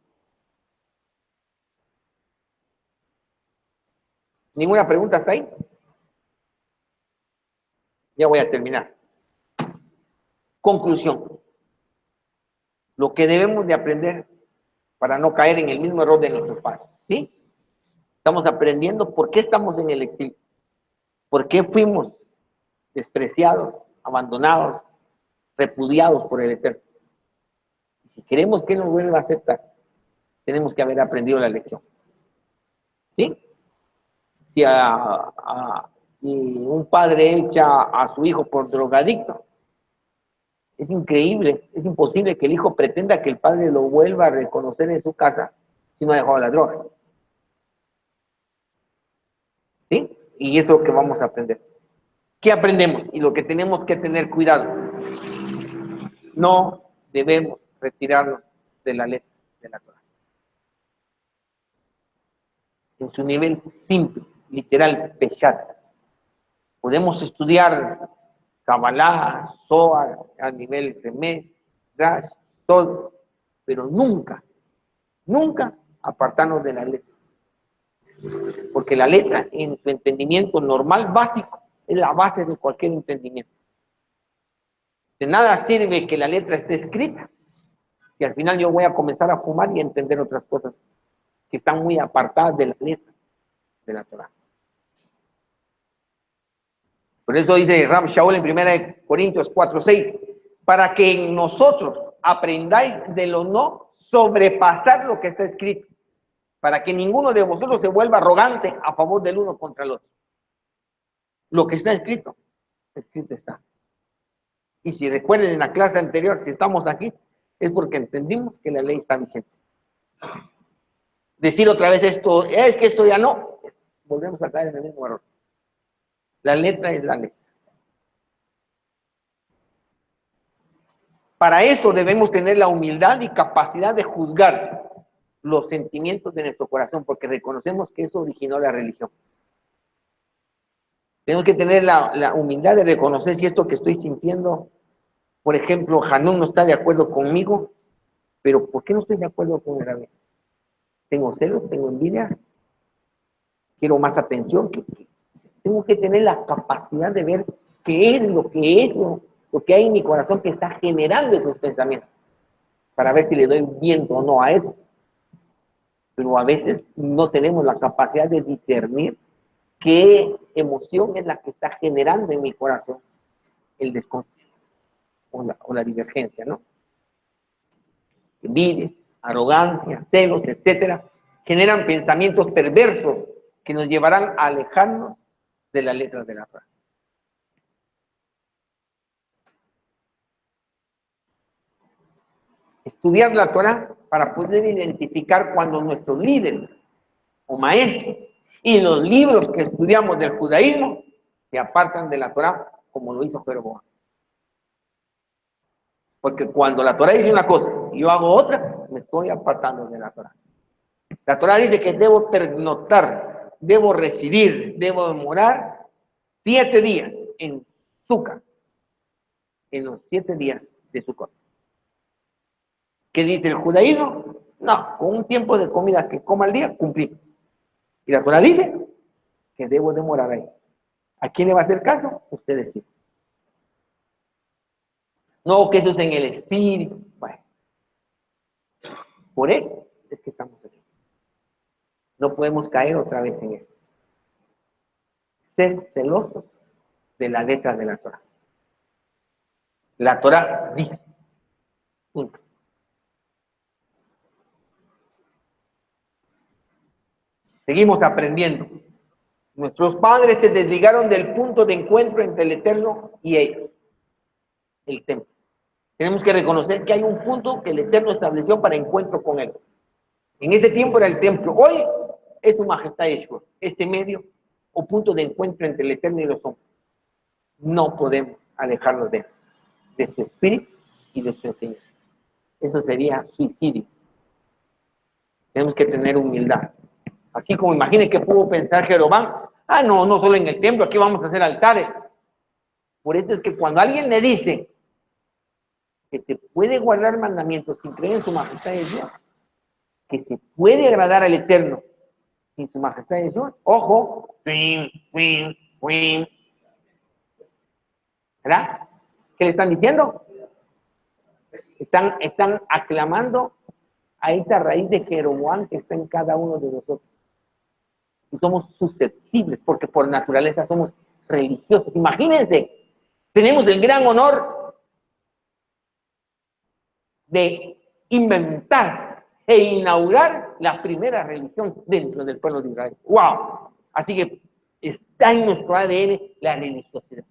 ¿Ninguna pregunta hasta ahí? Ya voy a terminar. Conclusión. Lo que debemos de aprender para no caer en el mismo error de nuestros padres. ¿Sí? Estamos aprendiendo por qué estamos en el exilio. ¿Por qué fuimos despreciados, abandonados, repudiados por el Eterno? Si queremos que nos vuelva a aceptar, tenemos que haber aprendido la lección. ¿Sí? Si un padre echa a su hijo por drogadicto, es increíble, es imposible que el hijo pretenda que el padre lo vuelva a reconocer en su casa si no ha dejado la droga. ¿Sí? Y eso es lo que vamos a aprender. ¿Qué aprendemos? Y lo que tenemos que tener cuidado. No debemos retirarnos de la letra de la Torá. En su nivel simple, literal, peshat. Podemos estudiar Kabbalah, Zohar, a nivel Remez, Rash, todo, pero nunca, nunca apartarnos de la letra. Porque la letra, en su entendimiento normal, básico, es la base de cualquier entendimiento. De nada sirve que la letra esté escrita, si al final yo voy a comenzar a fumar y a entender otras cosas que están muy apartadas de la letra de la Torá. Por eso dice Rab Shaul en 1 Corintios 4:6, para que en nosotros aprendáis de lo no sobrepasar lo que está escrito, para que ninguno de vosotros se vuelva arrogante a favor del uno contra el otro. Lo que está escrito está. Y si recuerden en la clase anterior, si estamos aquí, es porque entendimos que la ley está vigente. Decir otra vez esto, es que esto ya no, volvemos a caer en el mismo error. La letra es la letra. Para eso debemos tener la humildad y capacidad de juzgar los sentimientos de nuestro corazón, porque reconocemos que eso originó la religión. Tenemos que tener la humildad de reconocer si esto que estoy sintiendo, por ejemplo, Hanún no está de acuerdo conmigo, pero ¿por qué no estoy de acuerdo con él? ¿Tengo celos? ¿Tengo envidia? ¿Quiero más atención? Tengo que tener la capacidad de ver qué es lo que hay en mi corazón que está generando esos pensamientos, para ver si le doy viento o no a eso. Pero a veces no tenemos la capacidad de discernir qué emoción es la que está generando en mi corazón el desconcierto o la divergencia, ¿no? Envidia, arrogancia, celos, etcétera, generan pensamientos perversos que nos llevarán a alejarnos de las letras de la Torá. Estudiar la Torá para poder identificar cuando nuestros líderes o maestros y los libros que estudiamos del judaísmo se apartan de la Torá, como lo hizo Jeroboam. Porque cuando la Torá dice una cosa y yo hago otra, me estoy apartando de la Torá. La Torá dice que debo pernoctar, debo residir, debo morar 7 días en Sukkot, en los 7 días de Sukkot. ¿Qué dice el judaísmo? No, con un tiempo de comida que coma al día, cumplí. Y la Torá dice que debo de morar ahí. ¿A quién le va a hacer caso? Ustedes sí. No, que eso es en el espíritu. Bueno, por eso es que estamos aquí. No podemos caer otra vez en eso. Ser celosos de la letra de la Torá. La Torá dice. Punto. Seguimos aprendiendo. Nuestros padres se desligaron del punto de encuentro entre el Eterno y ellos, el templo. Tenemos que reconocer que hay un punto que el Eterno estableció para encuentro con Él. En ese tiempo era el templo. Hoy es su majestad Yeshua, este medio o punto de encuentro entre el Eterno y los hombres. No podemos alejarnos de su espíritu y de su enseñanza. Eso sería suicidio. Tenemos que tener humildad. Así como imagine que pudo pensar Jeroboam, no solo en el templo, aquí vamos a hacer altares. Por eso es que cuando alguien le dice que se puede guardar mandamientos sin creer en su majestad de Dios, que se puede agradar al Eterno sin su majestad de Dios, ojo, ¿verdad? ¿Qué le están diciendo? Están aclamando a esa raíz de Jeroboam que está en cada uno de nosotros. Y somos susceptibles, porque por naturaleza somos religiosos. Imagínense, tenemos el gran honor de inventar e inaugurar la primera religión dentro del pueblo de Israel. ¡Wow! Así que está en nuestro ADN la religiosidad.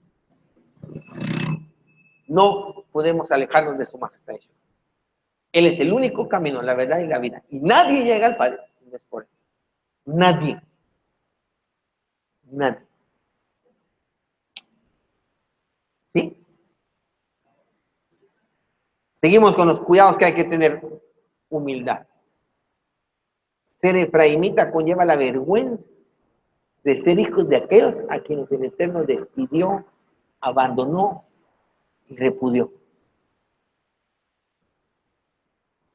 No podemos alejarnos de su majestad. Él es el único camino, la verdad y la vida. Y nadie llega al Padre si no es por él. Nadie. Nadie. ¿Sí? Seguimos con los cuidados que hay que tener. Humildad. Ser efraimita conlleva la vergüenza de ser hijos de aquellos a quienes el Eterno despidió, abandonó y repudió.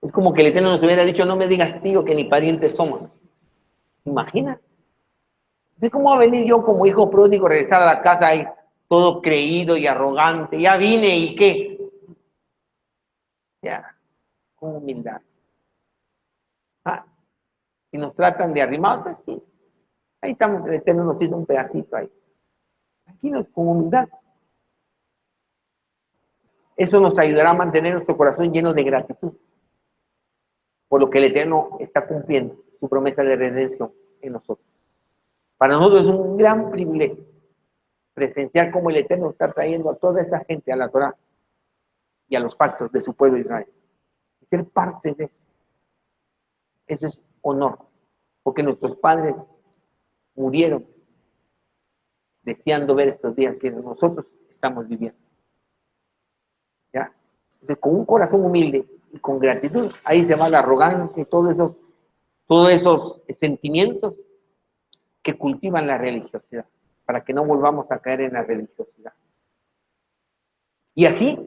Es como que el Eterno nos hubiera dicho, no me digas tío que ni parientes somos. ¿Imagina? ¿Sí cómo va a venir yo como hijo pródigo regresar a la casa ahí todo creído y arrogante? Ya vine y qué. Ya, con humildad. Si nos tratan de arrimados, pues sí. Ahí estamos, el Eterno nos hizo un pedacito ahí. Aquí nos con humildad. Eso nos ayudará a mantener nuestro corazón lleno de gratitud por lo que el Eterno está cumpliendo su promesa de redención en nosotros. Para nosotros es un gran privilegio presenciar cómo el Eterno está trayendo a toda esa gente a la Torá y a los pactos de su pueblo Israel. Y ser parte de eso. Eso es honor, porque nuestros padres murieron deseando ver estos días que nosotros estamos viviendo. ¿Ya? Entonces, con un corazón humilde y con gratitud, ahí se va la arrogancia y todos esos sentimientos que cultivan la religiosidad, para que no volvamos a caer en la religiosidad. Y así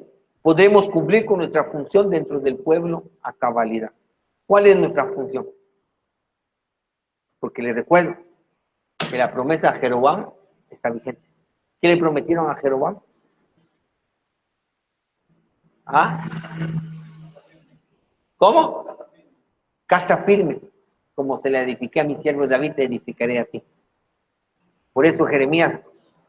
podremos cumplir con nuestra función dentro del pueblo a cabalidad. ¿Cuál es nuestra función? Porque les recuerdo que la promesa a Jeroboam está vigente. ¿Qué le prometieron a Jeroboam? ¿Ah? ¿Cómo? Casa firme. Como se la edifiqué a mi siervo David, te edificaré a ti. Por eso Jeremías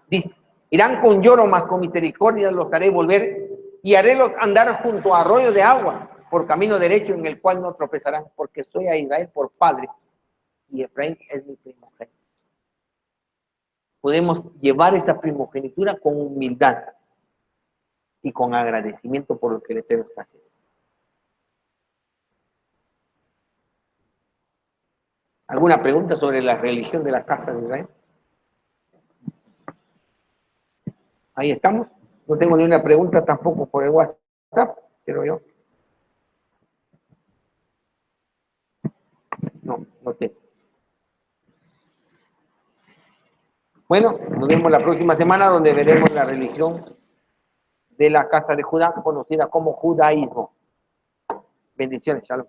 dice, irán con lloro, mas con misericordia los haré volver y harélos andar junto a arroyo de agua, por camino derecho en el cual no tropezarán, porque soy a Israel por padre y Efraín es mi primogénito. Podemos llevar esa primogenitura con humildad y con agradecimiento por lo que el Eterno está haciendo. ¿Alguna pregunta sobre la religión de la casa de Israel? Ahí estamos. No tengo ni una pregunta tampoco por el WhatsApp, pero yo. No tengo. Bueno, nos vemos la próxima semana donde veremos la religión de la casa de Judá, conocida como judaísmo. Bendiciones, shalom.